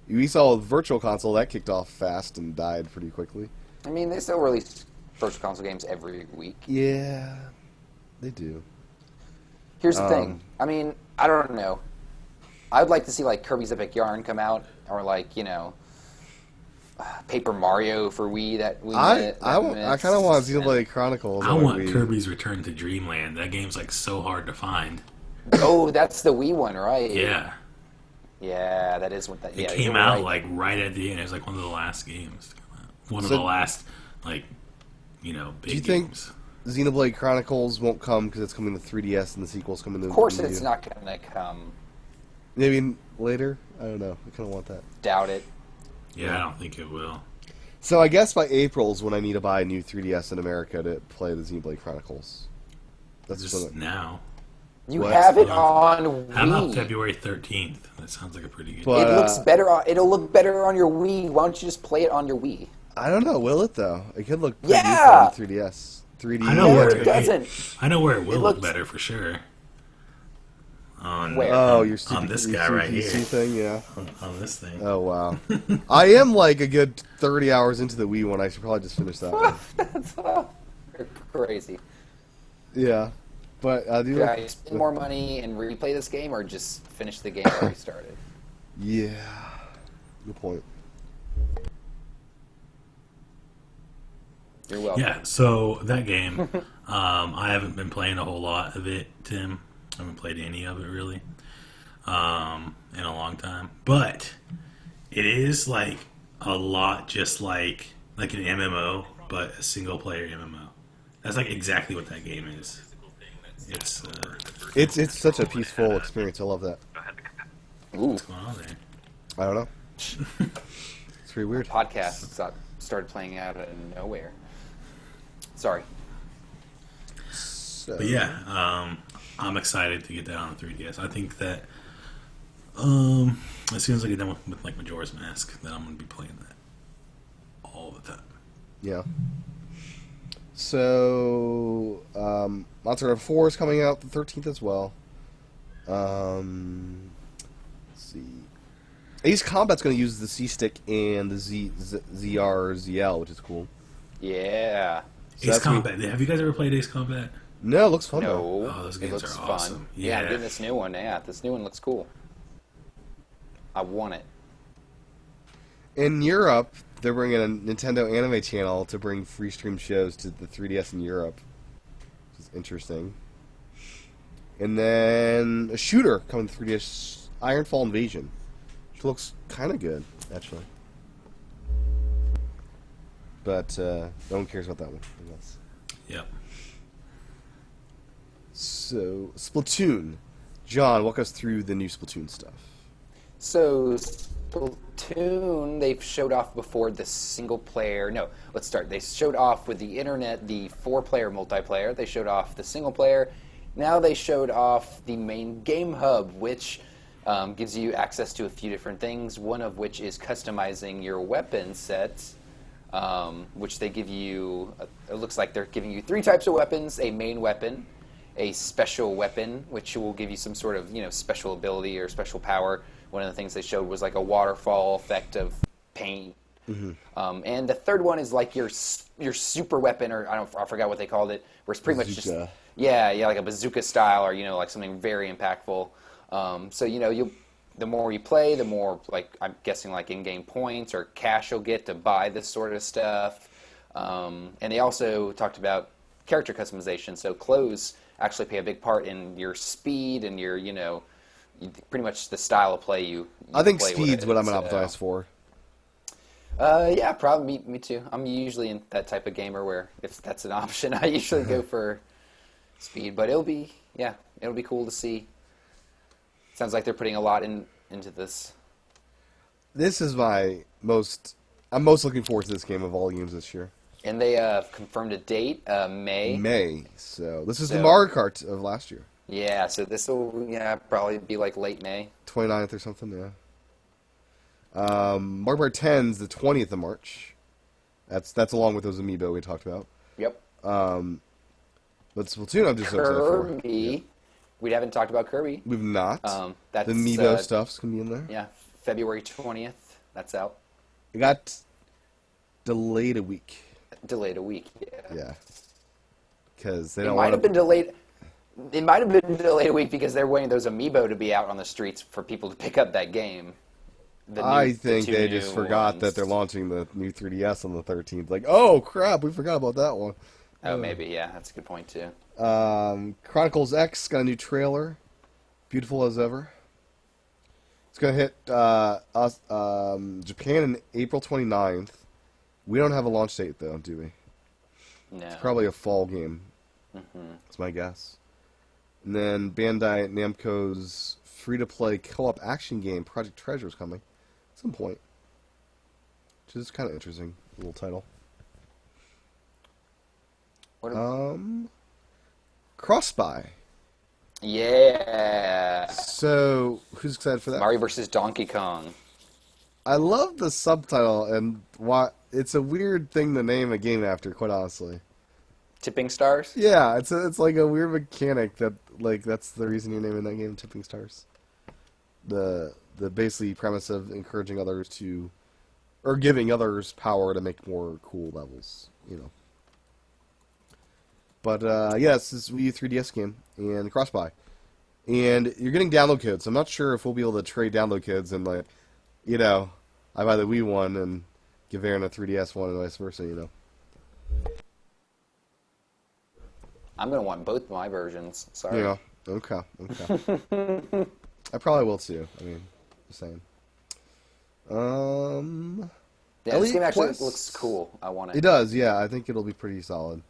We saw with Virtual Console that kicked off fast and died pretty quickly. I mean, they still release Virtual Console games every week. Yeah, they do. Here's the thing. I mean, I don't know. I would like to see like Kirby's Epic Yarn come out, or like Paper Mario for Wii. I kind of want Xenoblade Chronicles. I on want Wii. Kirby's Return to Dreamland. That game's like so hard to find. Oh, that's the Wii one, right? Yeah, Yeah, that is what that. it yeah, came you're out right. like right at the end. It was like one of the last games to come out. One of So- the last like big Do you think games. Xenoblade Chronicles won't come because it's coming to 3DS and the sequel's coming to Of course, Wii U? it's not going to come. Maybe later? I don't know. I kind of want that. Doubt it. Yeah, I don't think it will. So I guess by April is when I need to buy a new 3DS in America to play the Xenoblade Chronicles. That's Just just now. You What? have it on How about Wii. February 13th? That sounds like a pretty good. But- It looks better. It'll look better on your Wii. Why don't you just play it on your Wii? I don't know. Will it though? It could look pretty Yeah! good on 3DS. 3D. I know No, where it doesn't. I know where it will look looks- better for sure. On Where? Oh, your stupid on this your guy right PC here. thing, yeah. On this thing. Oh wow. I am like a good 30 hours into the Wii one. I should probably just finish that one. That's crazy. Yeah, but I do. Should like- I spend more money and replay this game, or just finish the game I restarted? Yeah. Good point. You're welcome. Yeah, so that game, I haven't been playing a whole lot of it, Tim. I haven't played any of it really in a long time. But it is like a lot just like an MMO, but a single player MMO. That's like exactly what that game is. It's It's such a peaceful experience. I love that. Ooh, what's going on there? I don't know. It's pretty weird. podcast started playing out of nowhere. Sorry. So, But yeah, I'm excited to get that on the 3DS. I think that as soon as I get done with like Majora's Mask, then I'm going to be playing that all the time. Yeah. So, Monster Hunter 4 is coming out the 13th as well. Let's see. Ace Combat's going to use the C-Stick and the ZR-ZL, which is cool. Yeah. So Ace that's gonna- Combat. Have you guys ever played Ace Combat? No, it looks fun though. No. Oh, those it games looks are fun. awesome. Yeah, I'm Yeah. getting this new one. Yeah, this new one looks cool. I want it. In Europe, they're bringing a Nintendo Anime Channel to bring free stream shows to the 3DS in Europe, which is interesting. And then a shooter coming to 3DS, Ironfall Invasion, which looks kind of good, actually. But no one cares about that one, I guess. Yep. So, Splatoon. John, walk us through the new Splatoon stuff. So, Splatoon, they've showed off before the single player. No, let's start. They showed off with the internet the 4-player multiplayer. They showed off the single player. now they showed off the main game hub, which gives you access to a few different things, one of which is customizing your weapon sets, which they give you, it looks like they're giving you 3 types of weapons: a main weapon, a special weapon, which will give you some sort of, special ability or special power. One of the things they showed was like a waterfall effect of paint. And the third one is like your super weapon, or I forgot what they called it, where it's pretty much just like a bazooka style, or like something very impactful. So the more you play, the more, like, I'm guessing, like, in-game points or cash you'll get to buy this sort of stuff. And they also talked about character customization. So clothes actually play a big part in your speed and your, pretty much the style of play you I think play speed's with what I'm so, going to optimize for. Yeah, probably me too. I'm usually in that type of gamer where if that's an option, I usually go for speed. But it'll be cool to see. Sounds like they're putting a lot into this. This is I'm most looking forward to this game of all games this year. And they confirmed a date, May. May. So this is the Mario Kart of last year. Yeah, so this will probably be like late May. 29th or something, yeah. Mario Kart 10's the 20th of March. That's along with those amiibo we talked about. Yep. But Splatoon, I'm just so excited for. Kirby. Yeah. We haven't talked about Kirby. We've not. That's, the amiibo stuff's going to be in there. Yeah, February 20th. That's out. It got delayed a week. Delayed a week, yeah. Yeah. Because they It don't might want have been delayed. It might have been delayed a week because they're waiting those amiibo to be out on the streets for people to pick up that game. I think they just forgot that they're launching the new 3DS on the 13th. Like, oh crap, we forgot about that one. Oh, maybe, yeah, that's a good point too. Chronicles X got a new trailer. Beautiful as ever. It's going to hit Japan in April 29th. We don't have a launch date, though, do we? No. It's probably a fall game. That's my guess. And then Bandai Namco's free-to-play co-op action game, Project Treasure, is coming at some point. Which is kind of interesting. Little title. Cross-Buy. Yeah. So, who's excited for that? Mario vs. Donkey Kong. I love the subtitle, and it's a weird thing to name a game after, quite honestly. Tipping Stars? Yeah, it's like a weird mechanic that, like, that's the reason you're naming that game Tipping Stars. The basically premise of encouraging others to, or giving others power to make more cool levels, But, yes, this is Wii U 3DS game, and cross-buy. And you're getting download codes. I'm not sure if we'll be able to trade download codes and, like, I buy the Wii one and give Aaron a 3DS one and vice versa, I'm going to want both my versions. Sorry. Yeah, okay. I probably will too. I mean, just saying. Yeah, this game actually Quest? looks cool. I want it. It does, yeah. I think it'll be pretty solid.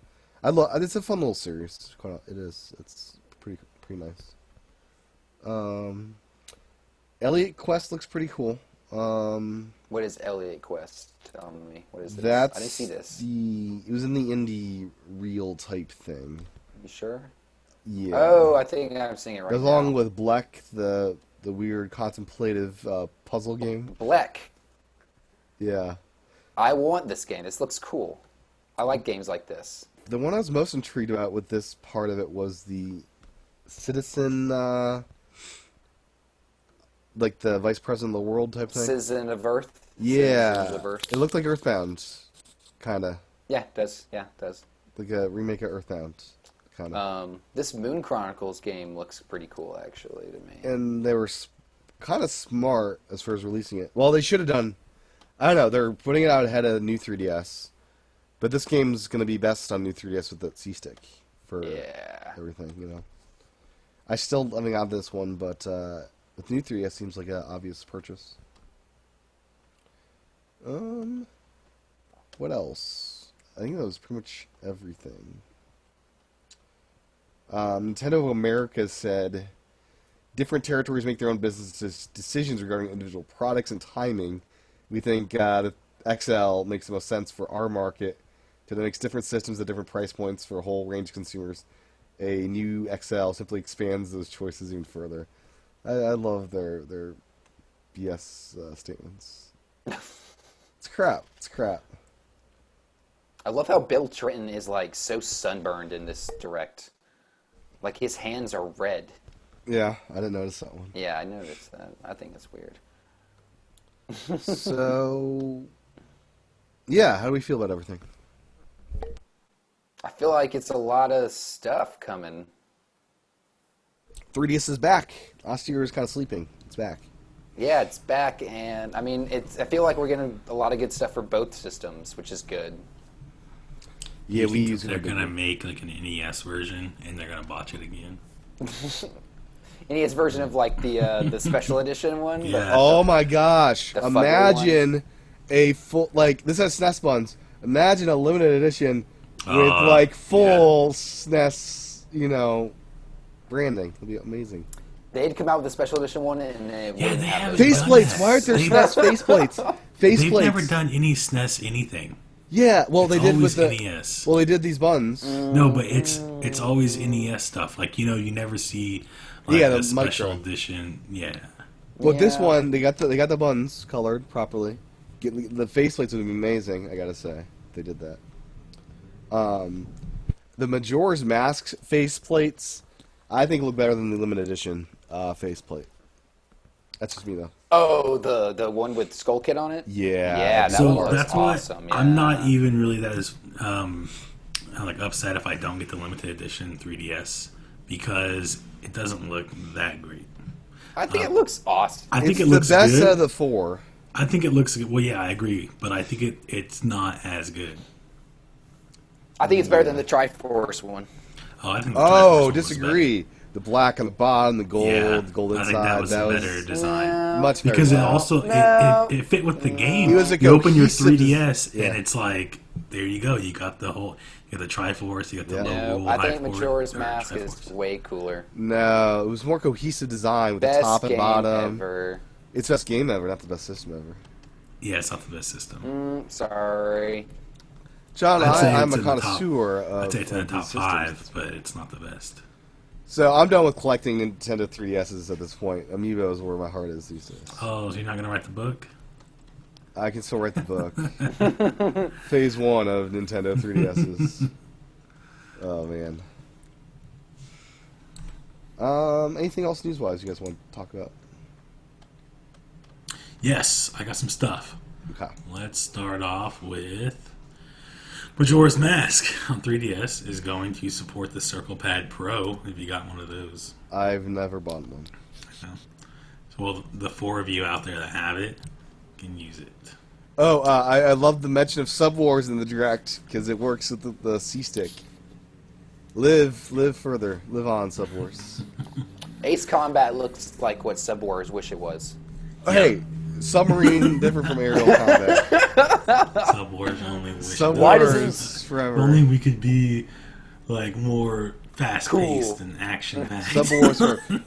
It's a fun little series. It is. It's pretty nice. Elliot Quest looks pretty cool. What is Elliot Quest? Tell me. What is this? That's I didn't see this. It was in the indie reel type thing. You sure? Yeah. Oh, I think I'm seeing it right now. Along with Bleck, the weird contemplative puzzle game. Bleck. Yeah. I want this game. This looks cool. I like games like this. The one I was most intrigued about with this part of it was the citizen, like the vice president of the world type thing. Citizen of Earth? Yeah. Citizens of Earth. It looked like Earthbound, kind of. Yeah, it does. Yeah, it does. Like a remake of Earthbound, kind of. This Moon Chronicles game looks pretty cool, actually, to me. And they were kind of smart as far as releasing it. Well, they should have done... I don't know, they're putting it out ahead of the new 3DS. But this game's going to be best on new 3DS with that C-Stick for everything, I still haven't got this one, but with new 3DS seems like an obvious purchase. What else? I think that was pretty much everything. Nintendo of America said, different territories make their own business decisions regarding individual products and timing. We think the XL makes the most sense for our market, because it makes different systems at different price points for a whole range of consumers. a new XL simply expands those choices even further. I love their BS statements. It's crap. It's crap. I love how Bill Trenton is like so sunburned in this direct. Like his hands are red. Yeah, I didn't notice that one. Yeah, I noticed that. I think it's weird. So, yeah, how do we feel about everything? I feel like it's a lot of stuff coming. 3DS is back. Last year was kind of sleeping. It's back. Yeah, it's back, and I mean, I feel like we're getting a lot of good stuff for both systems, which is good. Yeah, You we think use they're gonna make like an NES version, and they're gonna botch it again. NES version of like the special edition one. Yeah. Oh my gosh! The fugly Imagine a full this has SNES buns. Imagine a limited edition with like full SNES, branding. It'd be amazing. They'd come out with a special edition one, and it wouldn't they have haven't those done Faceplates. that. Why aren't there They've- SNES faceplates? They've Faceplates. never done any SNES anything. Yeah, well, they It's did with always the. NES. Well, they did these buns. No, but it's always NES stuff. Like you never see like Yeah, the a special micro. edition. Yeah. Well, this Yeah. one they got the buns colored properly. The faceplates would be amazing. I gotta say, they did that. The Majora's Mask faceplates, I think look better than the limited edition faceplate. That's just me though. Oh, the one with Skull Kid on it. Yeah. Yeah, that So one looks that's awesome. why I'm not even really that as like upset if I don't get the limited edition 3DS because it doesn't look that great. I think it looks awesome. I think It's it looks the best good. out of the four. I think it looks good. Well, yeah, I agree, but I think it's not as good. I think it's better than the Triforce one. Oh, I think the Oh, Triforce one was disagree. The black on the bottom, the gold, better. the gold I inside. think that was a was better design. much better. Because it design. also No. it fit with the game. It was a you open your cohesive 3DS yeah. and it's like there you go. You got the whole. You got the Triforce. You got the Yeah. low No, roll, I high think forward, Majora's or Mask Triforce. is way cooler. No, it was more cohesive design with the Best top and game bottom. ever. It's the best game ever, not the best system ever. Yeah, it's not the best system. Sorry. John, I'd say I'm it's a in the top- connoisseur of I'd say it's in the of top these systems. 5, but it's not the best. So I'm done with collecting Nintendo 3DSs at this point. Amiibo is where my heart is these days. Oh, so you're not gonna write the book? I can still write the book. Phase 1 of Nintendo 3DSs. Oh, man. Anything else news-wise you guys want to talk about? Yes, I got some stuff. Okay. Let's start off with Majora's Mask on 3DS is going to support the Circle Pad Pro if you got one of those. I've never bought one. So, well, the 4 of you out there that have it can use it. Oh, I love the mention of Sub Wars in the Direct because it works with the C-Stick. Live further. Live on, Sub Wars. Ace Combat looks like what Sub Wars wish it was. Hey, submarine different from aerial combat. Sub Wars only wish. Sub Why does Wars forever. Only we could be like more fast paced Cool. and action packed. Sub Wars.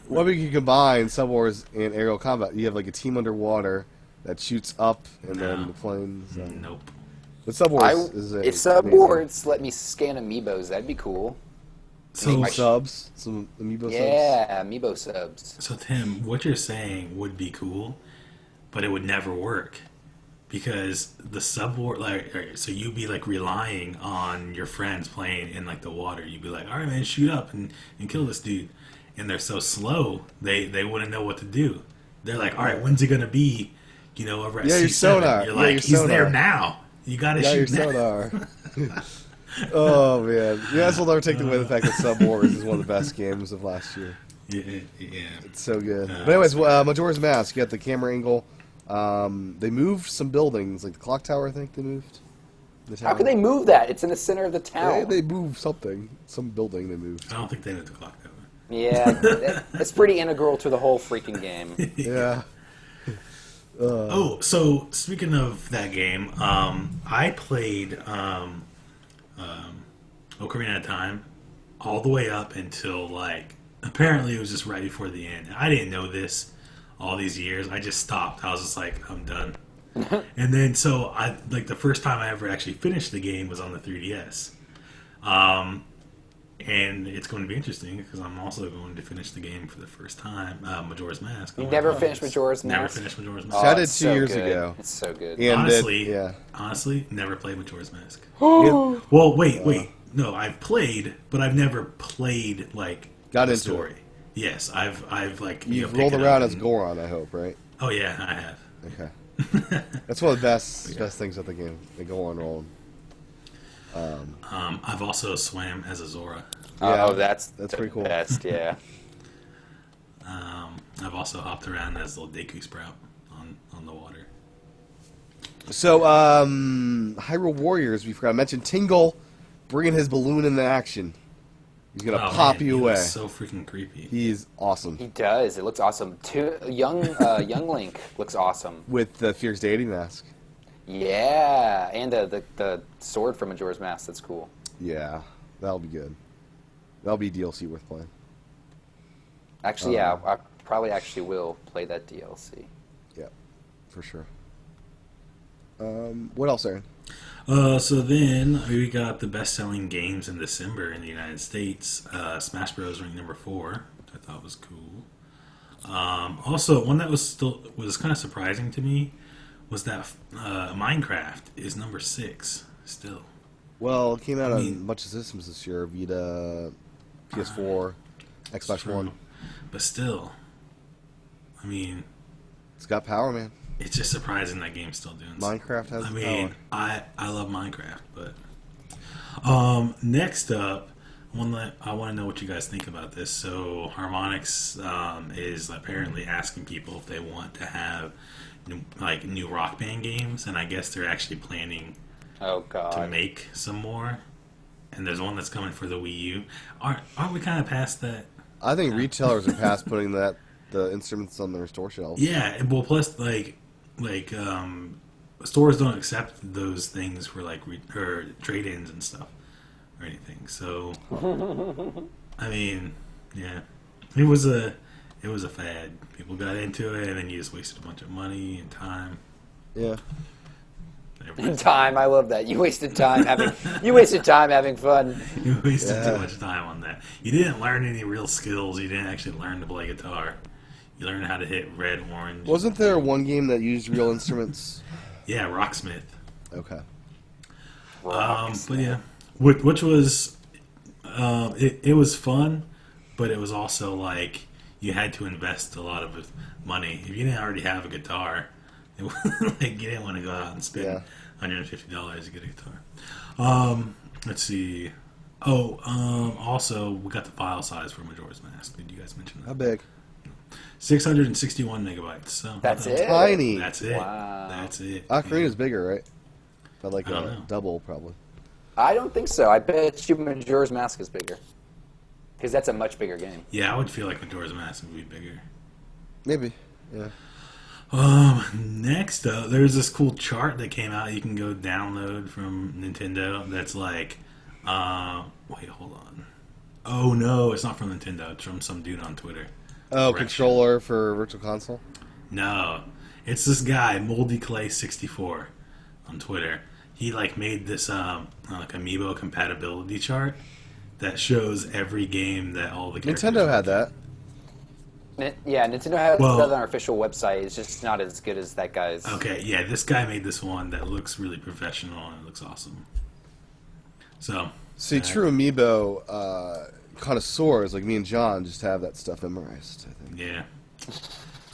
What we can combine Sub Wars and aerial combat. You have like a team underwater that shoots up and then No. the planes. Nope. But Sub Wars is If Sub Wars let me scan amiibos, that'd be cool. So, subs, some amiibo subs. Yeah, amiibo subs. so Tim, what you're saying would be cool, but it would never work because the sub war like alright, so you'd be like relying on your friends playing in like the water. You'd be like, all right, man, shoot up and kill this dude, and they're so slow they wouldn't know what to do. They're like, all right, when's it gonna be? Over at Yeah, your C7. sonar. You're Yeah, like, your he's there sonar. now. You gotta Yeah, your shoot now. sonar. Oh man, you guys will never take away the fact that Sub Wars is one of the best games of last year. Yeah. It's so good. But anyways, Majora's Mask. You got the camera angle. They moved some buildings, like the clock tower. I think they moved. The How could they move that? It's in the center of the They, town. they moved something. Some building they moved. I don't think they know the clock tower. Yeah, it's pretty integral to the whole freaking game. Yeah. Oh, so speaking of that game, I played Ocarina of Time all the way up until like apparently it was just right before the end. I didn't know this all these years. I just stopped. I was just like, I'm done. And then so I like the first time I ever actually finished the game was on the 3DS. And it's going to be interesting because I'm also going to finish the game for the first time, Majora's Mask. You never finished Majora's Never Mask? finished Majora's Oh, Mask. I did it's 2 so years good. ago. It's so good. And Honestly, yeah. never played Majora's Mask. Yeah. Well, wait. No, I've played, but I've never played like Got the into story. Yes, I've like You've pick rolled it around up as and- Goron, I hope, right? Oh yeah, I have. Okay. That's one of the best things of the game. They go on rolling. I've also swam as a Zora. Yeah, Oh, that's pretty cool. Best, yeah. I've also hopped around as little Deku Sprout on the water. So, Hyrule Warriors, we forgot to mention Tingle bringing his balloon into action. He's gonna Oh, pop man, you he away. looks so freaking creepy. He's awesome He does. It looks awesome. Young Link looks awesome. with the Fierce Deity mask. Yeah, and the sword from Majora's Mask. That's cool. Yeah, that'll be good. That'll be DLC worth playing. Actually, yeah, I probably actually will play that DLC. Yeah, for sure. What else, Aaron? So then we got the best-selling games in December in the United States. Smash Bros. Ranked number 4, which I thought was cool. Also, one that was kind of surprising to me was that Minecraft is number 6 still. Well, it came out on a mean- bunch of systems this year: Vita, PS4, Xbox True. One. But still, I mean, It's got power, man. it's just surprising that game's still doing. Minecraft has I the mean, power. I love Minecraft, but next up, I want to know what you guys think about this. So Harmonix is apparently asking people if they want to have new Rock Band games, and I guess they're actually planning Oh to God. make some more. And there's one that's coming for the Wii U. Aren't we kind of past that? I think retailers are past putting the instruments on their store shelves. Yeah, and well, plus stores don't accept those things for or trade-ins and stuff or anything. So, I mean, yeah, it was a fad. People got into it, and then you just wasted a bunch of money and time. Yeah. Time. I love that. You wasted time having fun. You wasted Yeah. too much time on that. You didn't learn any real skills. You didn't actually learn to play guitar. You learned how to hit red, orange. Wasn't there one game that used real instruments? Yeah, Rocksmith. Okay. But yeah, which was it was fun, but it was also like you had to invest a lot of money. If you didn't already have a guitar, you didn't want to go out and spend Yeah. $150 to get a guitar. Let's see. Also we got the file size for Majora's Mask. Did you guys mention How that? big? 661 megabytes. So That's it? Tiny. That's it. Wow. That's it. Ocarina's bigger, right? But like I don't a know. double, probably. I don't think so. I bet you Majora's Mask is bigger. Because that's a much bigger game. Yeah, I would feel like Majora's Mask would be bigger. Maybe. Yeah. Next up, there's this cool chart that came out you can go download from Nintendo that's like, wait, hold on. Oh no, it's not from Nintendo, it's from some dude on Twitter. Oh, Direction. controller for Virtual Console? No, it's this guy, Moldy Clay 64 on Twitter. He made this Amiibo compatibility chart that shows every game that all the characters Nintendo had that. Yeah, Nintendo has Well- that on our official website. It's just not as good as that guy's. Okay, yeah, this guy made this one that looks really professional and it looks awesome. So, See, true Amiibo connoisseurs like me and John just have that stuff memorized, I think. yeah.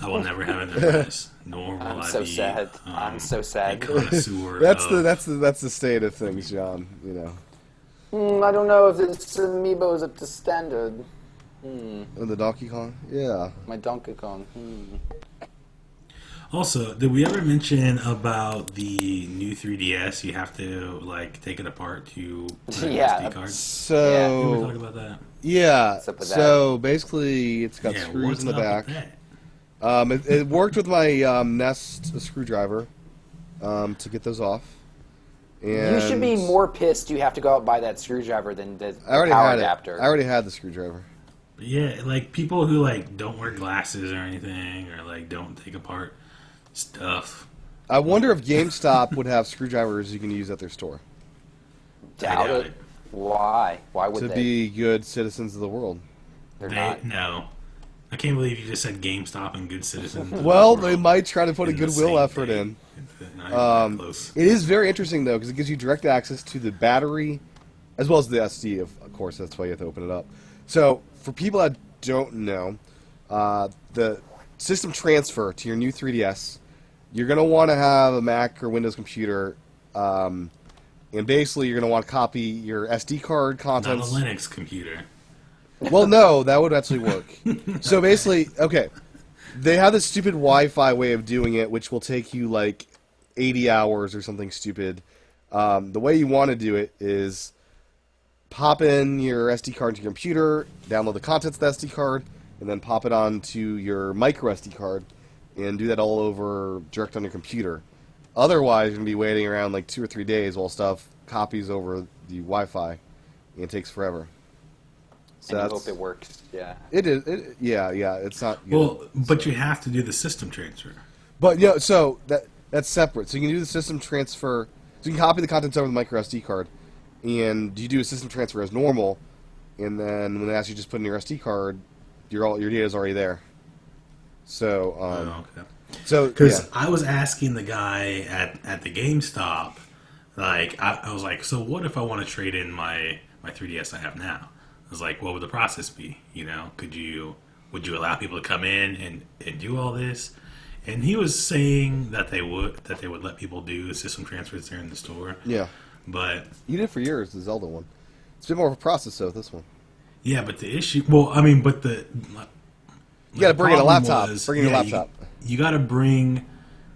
I will never have it memorized, nor will I'm I so be, sad. I'm so sad. a connoisseur That's of- that's the state of things, John, you know. I don't know if this amiibo is up to standard. And the Donkey Kong? Yeah. My Donkey Kong. Also, did we ever mention about the new 3DS? You have to take it apart to put an Yeah. SD card. So Did we talk about that? yeah, What's up with so basically it's got Yeah, screws what's in the up back. with that? It worked with my Nest screwdriver to get those off. And You should be more pissed you have to go out and buy that screwdriver than the I already power had adapter. it. I already had the screwdriver. But yeah, people who don't wear glasses or anything, or don't take apart stuff. I wonder if GameStop would have screwdrivers you can use at their store. Doubt doubt it. Why? Why would to they? be good citizens of the world. They're not. No. I can't believe you just said GameStop and good citizens. of the Well, they world might try to put a in the goodwill same effort thing. in. Not even that close. It is very interesting though because it gives you direct access to the battery, as well as the SD. Of course, that's why you have to open it up. So for people that don't know, the system transfer to your new 3DS, you're going to want to have a Mac or Windows computer, and basically you're going to want to copy your SD card Not a contents. Linux computer. Well, no, that would actually work. So basically, okay, they have this stupid Wi-Fi way of doing it, which will take you like 80 hours or something stupid. The way you want to do it is pop in your SD card to your computer, download the contents of the SD card, and then pop it onto your micro SD card, and do that all over direct on your computer. Otherwise, you're going to be waiting around like 2 or 3 days while stuff copies over the Wi-Fi, and it takes forever. So And you that's, hope it works. Yeah. it is. Yeah. It's not good. Well, but you have to do the system transfer. But yeah, so that's separate. So you can do the system transfer. So you can copy the contents over the micro SD card, and you do a system transfer as normal. And then when they ask you to just put in your SD card, your data is already there. So Okay. so Because yeah. I was asking the guy at the GameStop, like, I was like, so what if I want to trade in my 3DS I have now? I was like, what would the process be? You know, would you allow people to come in and do all this? And he was saying that they would let people do system transfers there in the store. Yeah, But you did it for years, the Zelda one. It's a bit more of a process though. This one, yeah, but the issue, well, I mean, but you got to bring in a laptop. Bring in a laptop. You got to bring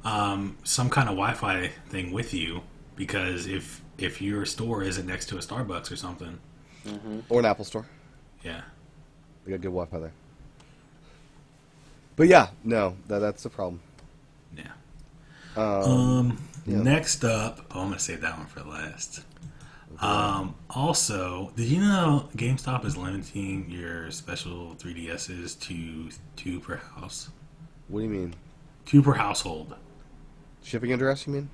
some kind of Wi-Fi thing with you, because if your store isn't next to a Starbucks or something, Or an Apple Store. yeah. We got good Wi-Fi there. But yeah, no, that's the problem. Yeah. Yeah. Next up, I'm gonna save that one for last. Also, did you know GameStop is limiting your special 3DSs to 2 per house? What do you mean? 2 per household. Shipping address? You mean?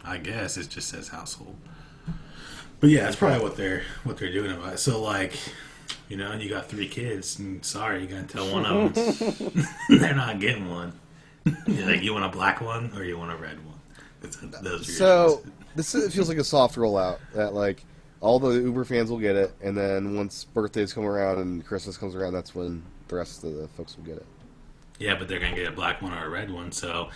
I guess it just says household. But yeah, that's probably what they're doing about it. So like, you know, you got 3 kids, and sorry, you gotta tell one of them they're not getting one. You're like, you want a black one or you want a red one? Those are your So choices. this feels like a soft rollout that like all the Uber fans will get it, and then once birthdays come around and Christmas comes around, that's when the rest of the folks will get it. Yeah, but they're gonna get a black one or a red one. So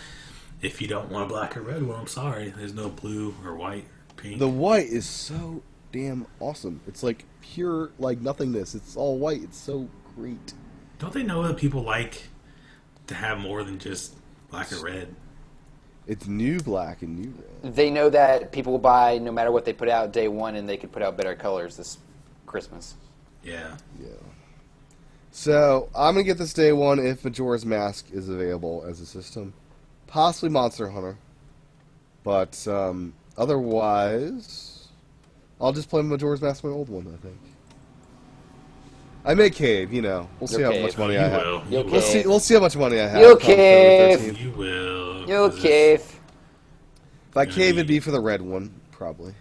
if you don't want a black or red one, I'm sorry. There's no blue or white or pink. The white is so damn awesome. It's like pure like nothingness. It's all white. It's so great. Don't they know that people like to have more than just black or red? It's new black and new red. They know that people will buy no matter what they put out day one, and they could put out better colors this Christmas. Yeah. Yeah. So I'm gonna get this day one if Majora's Mask is available as a system, possibly Monster Hunter, but otherwise, I'll just play Majora's Mask, my old one. I think. I may cave, you know. We'll see You'll how much cave. money You I have. will. You'll You We'll will. see. We'll see how much money I have. You'll come February cave. 13th. You will. You 'cause cave. If I Gonna cave, be- it'd be for the red one, probably.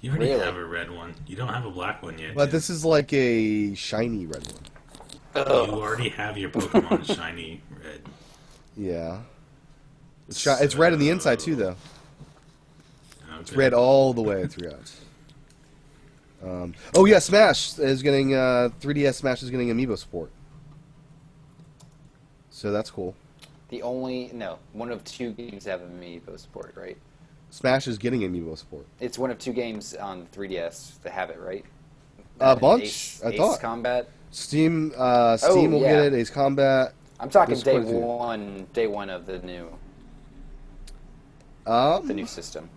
You already Really? have a red one. You don't have a black one yet. But Jim. this is like a shiny red one. You Ugh. already have your Pokemon shiny red. Yeah. It's red on the inside too, though. It's Okay. red all the way throughout. Oh yeah, Smash is getting 3DS. Smash is getting Amiibo support, so that's cool. One of 2 games have Amiibo support, right? Smash is getting Amiibo support. It's one of 2 games on 3DS that have it, right? A bunch, Ace, I Ace thought. Combat. Steam will yeah. get it. Ace Combat. I'm talking There's day quite a few. one. Day one of the new Um, system.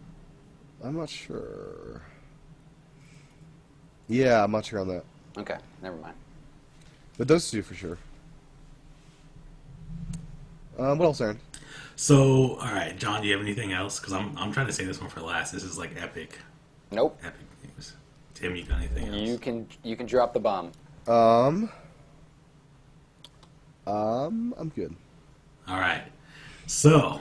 I'm not sure. Yeah, I'm not sure on that, Okay, never mind. but those 2 for sure. What else, Aaron? So, all right, John, do you have anything else? Because I'm trying to say this one for last. This is like epic Nope. news. Tim, you got anything else? You can drop the bomb. I'm good. All right. So,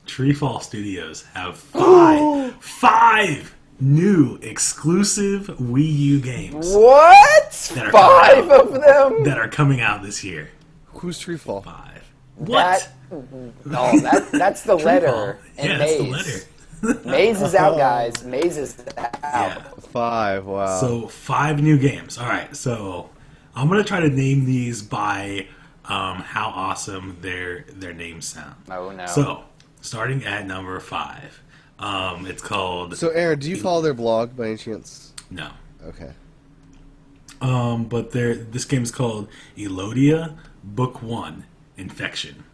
Treefall Studios have five new exclusive Wii U games What? That are 5 of them? that are coming out this year. Who's Treefall? 5. What? No, that's the letter. And Yeah, that's the Maze. letter. Maze is out, guys. Maze is out. Yeah. 5. Wow. So 5 new games. All right. So I'm gonna try to name these by how awesome their names sound. Oh, no. So starting at number 5, it's called So, Aaron, do you follow their blog by any chance? no. Okay. But this game is called Elodia Book 1 Infection.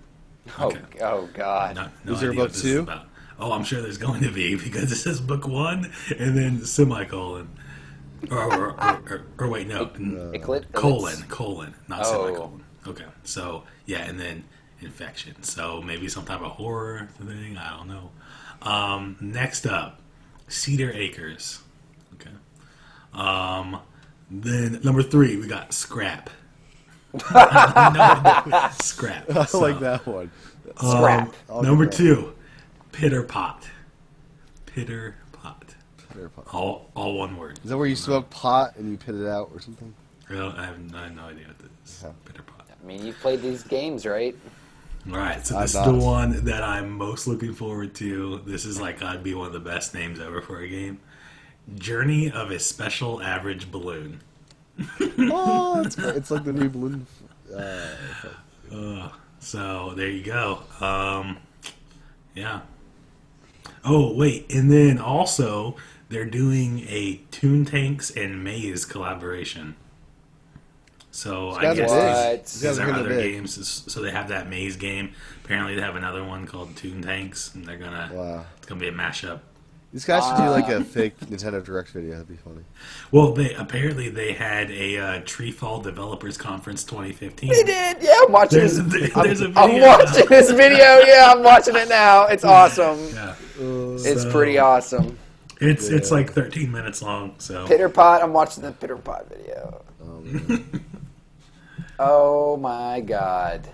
Okay. Oh, God. No Is there a idea what book this 2? is about. Oh, I'm sure there's going to be because it says book 1 and then semicolon. Or wait, no. Colon, not Oh. semicolon. Okay. So, yeah, and then infection. So maybe some type of horror thing. I don't know. Next up, Cedar Acres. Okay. Then number 3, we got Scrap. Scrap. I So, like that one. Scrap. I'll number get that. 2, Pitter Pot. Pitter Pot. Pitter pot. All one word. Is that where you smoke pot and you pit it out or something? Well, I have no idea what this is. Yeah. Pitter Pot. I mean, you've played these games, right? All right, so I've this is the not. one that I'm most looking forward to. This is like gotta be one of the best names ever for a game. Journey of a Special Average Balloon. Oh, it's great. It's like the new balloon. So there you go. Yeah. Oh wait, and then also they're doing a Toon Tanks and Maze collaboration. So I guys are guess big. What? These these guys are are kinda other big. games. So they have that Maze game. Apparently they have another one called Toon Tanks, and they're gonna. Wow. It's gonna be a mashup. These guys should do like a fake Nintendo Direct video. That'd be funny. Well, they had a Treefall Developers Conference 2015. They did. Yeah, I'm watching There's, this. there's a I'm video. watching this video. Yeah, I'm watching it now. It's awesome. Yeah. It's So- pretty awesome. It's like 13 minutes long. So Pitter Pot. I'm watching the Pitter Pot video. Oh my God.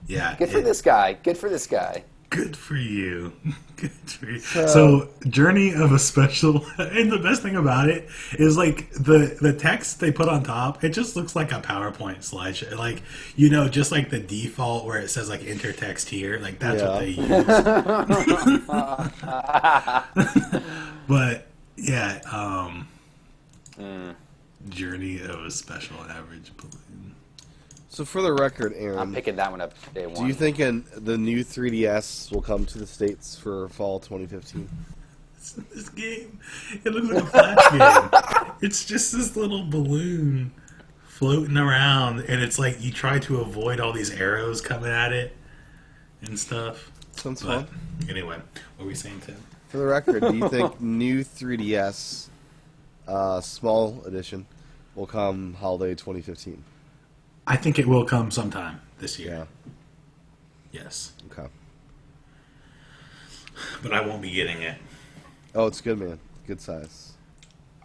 yeah, Good for this guy. Good for this guy. Good for you. Good for you. So, Journey of a Special, and the best thing about it is like the text they put on top. It just looks like a PowerPoint slideshow, like just like the default where it says like enter text here. Like that's what they use. But yeah, Journey of a Special Average Balloon. So for the record, I'm Aaron, picking that one up day one. do you think the new 3DS will come to the States for fall 2015? This game, it looks like a Flash game. It's just this little balloon floating around, and it's like you try to avoid all these arrows coming at it and stuff. Sounds But fun. anyway, what were we saying, Tim? For the record, do you think new 3DS small edition will come holiday 2015? I think it will come sometime this year. Yeah. Yes, Okay. but I won't be getting it. Oh, it's good, man. Good size.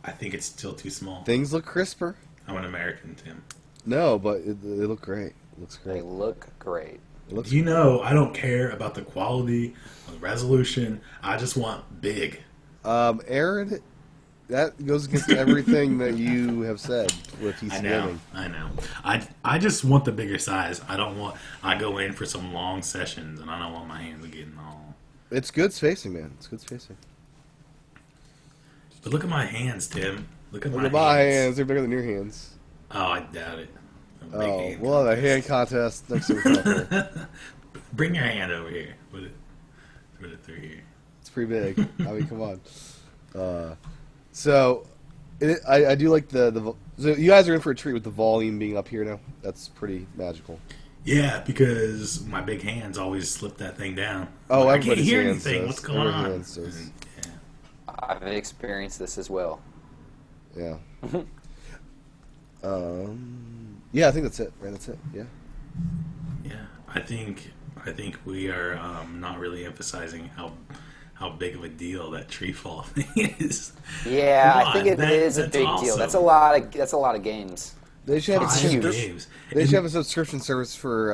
I think it's still too small. Things look crisper. I'm an American, Tim. No, but they look great. It looks They great. look great. It looks I don't care about the quality or the resolution. I just want big. Aaron, that goes against everything that you have said with PC Gaming. I know. I just want the bigger size. I go in for some long sessions, and I don't want my hands getting all. It's good spacing, man. It's good spacing. But look at my hands, Tim. Look at Look my at my hands. hands. They're bigger than your hands. Oh, I doubt it. A big Oh, hand we'll have a contest. hand contest next week. Bring your hand over here. Put it through here. It's pretty big. I mean, come on. So, I do like the. So you guys are in for a treat with the volume being up here now. That's pretty magical. Yeah, because my big hands always slip that thing down. Oh, I can't everybody's hear hands anything. does. What's going Every on? hands does. And, yeah. I've experienced this as well. Yeah. Yeah, I think that's it. Right, that's it. Yeah. Yeah, I think we are not really emphasizing how big of a deal that tree fall thing is. Yeah, Come I think on, it is a that's big deal. awesome. That's a lot of games. They should have a It's Five huge. games. They And- should have a subscription service for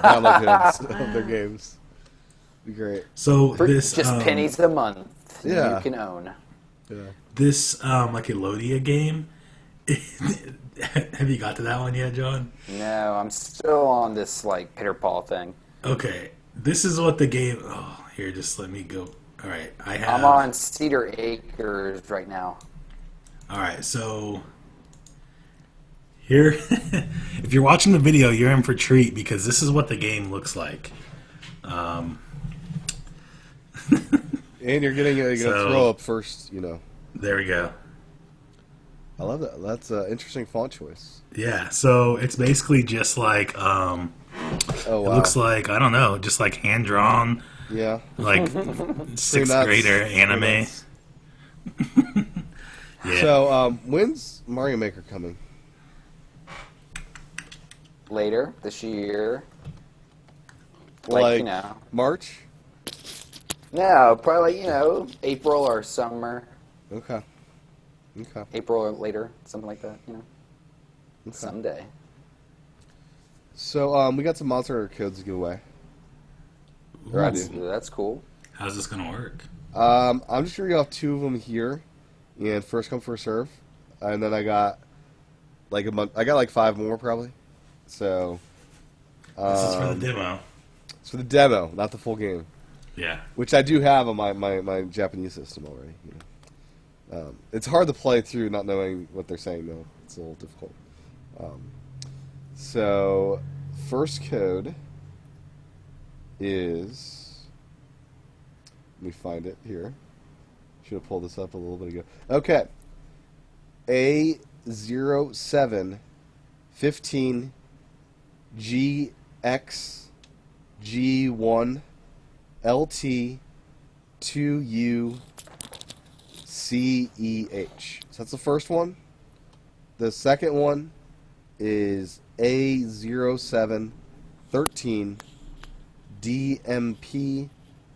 download codes of their games. Be great. So For this just pennies a month, Yeah. you can own. Yeah. This like Elodia game. Have you got to that one yet, John? No, I'm still on this like pitter paw thing. Okay, this is what the game. Oh, here, just let me go. All right, I have. I'm on Cedar Acres right now. All right, so here, if you're watching the video, you're in for a treat because this is what the game looks like. And you're gonna So- throw up first, you know. There we go. I love that. That's an interesting font choice. Yeah, so it's basically just like Oh it wow. looks like I don't know, just like hand drawn, Yeah. like sixth nuts. grader Pretty anime. nuts. Yeah. So, when's Mario Maker coming? Later this year. Like Know. March? No, probably April or summer. Okay. Okay. April or later, something like that. Okay. Someday. So, we got some Monster Hunter codes to give away. Or I do. That's cool. How's this gonna work? I'm just reading off 2 of them here, and first come first serve, and then I got like a month. I got like 5 more probably. So This is for the demo. it's for the demo, not the full game, Yeah. which I do have on my Japanese system already. You know. It's hard to play through not knowing what they're saying though. It's a little difficult. So first code is. Let me find it here. Should have pulled this up a little bit ago. Okay. A0715 GXG1 LT 2U CEH. So that's the first one. The second one is A0713 DMP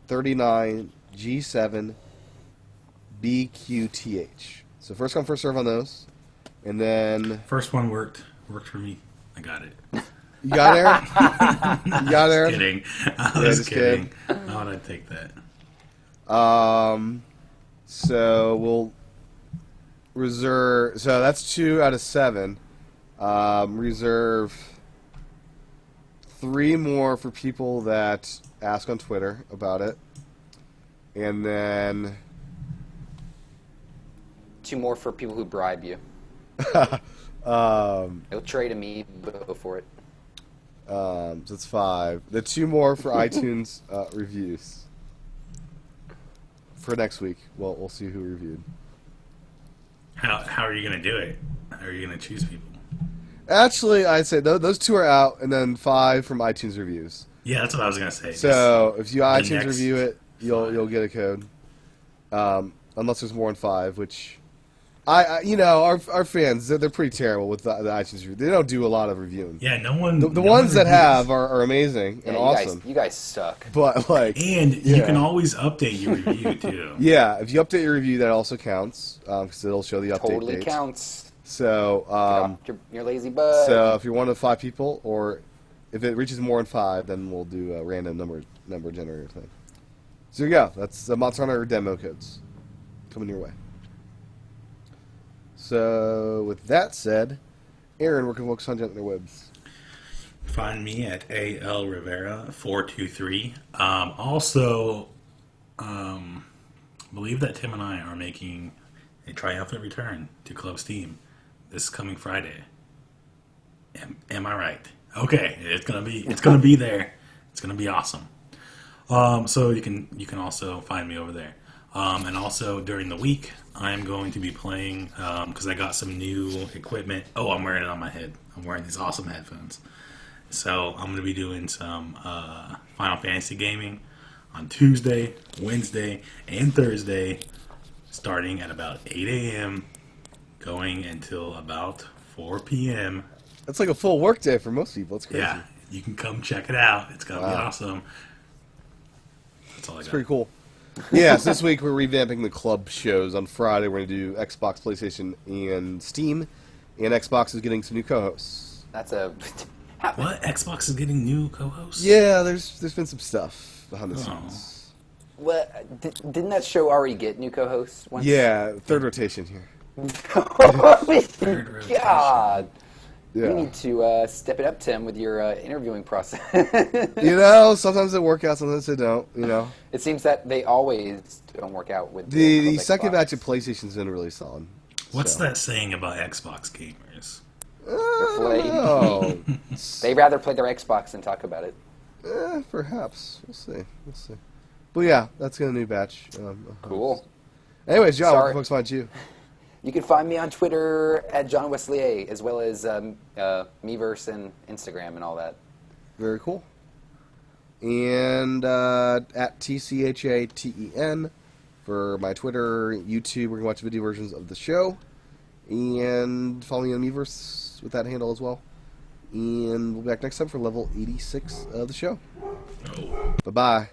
39 G7 BQTH. So first come first serve on those, and then First one worked for me. I got it. you got Aaron. You got Aaron. Kidding. I Yeah, was just kidding. How would I take that? So we'll reserve. So that's 2 out of 7. Reserve 3 more for people that ask on Twitter about it, and then 2 more for people who bribe you. um, They'll trade a amiibo for it. so it's 5. The 2 more for iTunes reviews for next week. Well, we'll see who reviewed. How are you gonna do it? How are you gonna choose people? Actually, I'd say those 2 are out, and then 5 from iTunes reviews. Yeah, that's what I was gonna say. So if you iTunes next review it, you'll 5. get a code. Unless there's more than 5, which our fans they're pretty terrible with the iTunes review. They don't do a lot of reviewing. Yeah, no one. The ones that have are amazing and Yeah, awesome. You guys suck. But like, And you Yeah. can always update your review too. yeah, if you update your review, that also counts because it'll show the update Totally date. counts. So, Get off your lazy butt. so if you're one of 5 people, or if it reaches more than 5, then we'll do a random number generator thing. So there you go. That's the Monster Hunter demo codes coming your way. So with that said, Aaron, where can folks find you on the webs? Find me at AL Rivera 423. Also, believe that Tim and I are making a triumphant return to Club Steam this coming Friday. Am I right? Okay, it's gonna be there. It's gonna be awesome. So you can also find me over there. And also during the week, I'm going to be playing because I got some new equipment. Oh, I'm wearing it on my head. I'm wearing these awesome headphones. So I'm going to be doing some Final Fantasy gaming on Tuesday, Wednesday, and Thursday, starting at about 8 a.m., going until about 4 p.m. That's like a full work day for most people. It's crazy. Yeah, you can come check it out. It's going to be Wow. awesome. That's all I It's got. pretty cool. Yeah, so this week we're revamping the club shows. On Friday we're going to do Xbox, PlayStation, and Steam. And Xbox is getting some new co-hosts. That's a. What? Xbox is getting new co-hosts? Yeah, there's been some stuff behind the Oh. scenes. Didn't that show already get new co-hosts once? Yeah, third rotation here. Third rotation. God. Yeah. You need to step it up, Tim, with your interviewing process. You know, sometimes they work out, sometimes they don't. You know, It seems that they always don't work out with the Club second Xbox. batch of PlayStation's been really solid. What's So. that saying about Xbox gamers? flayed. Oh, They rather play their Xbox than talk about it. perhaps we'll see. We'll see. But yeah, that's gonna new batch. Cool. Anyways, John, where Sorry. can folks find you? You can find me on Twitter at John Wesley, as well as Miiverse and Instagram and all that. Very cool. And at TCHATEN for my Twitter, YouTube, where you can watch video versions of the show. And follow me on Miiverse with that handle as well. And we'll be back next time for level 86 of the show. Oh. Bye-bye.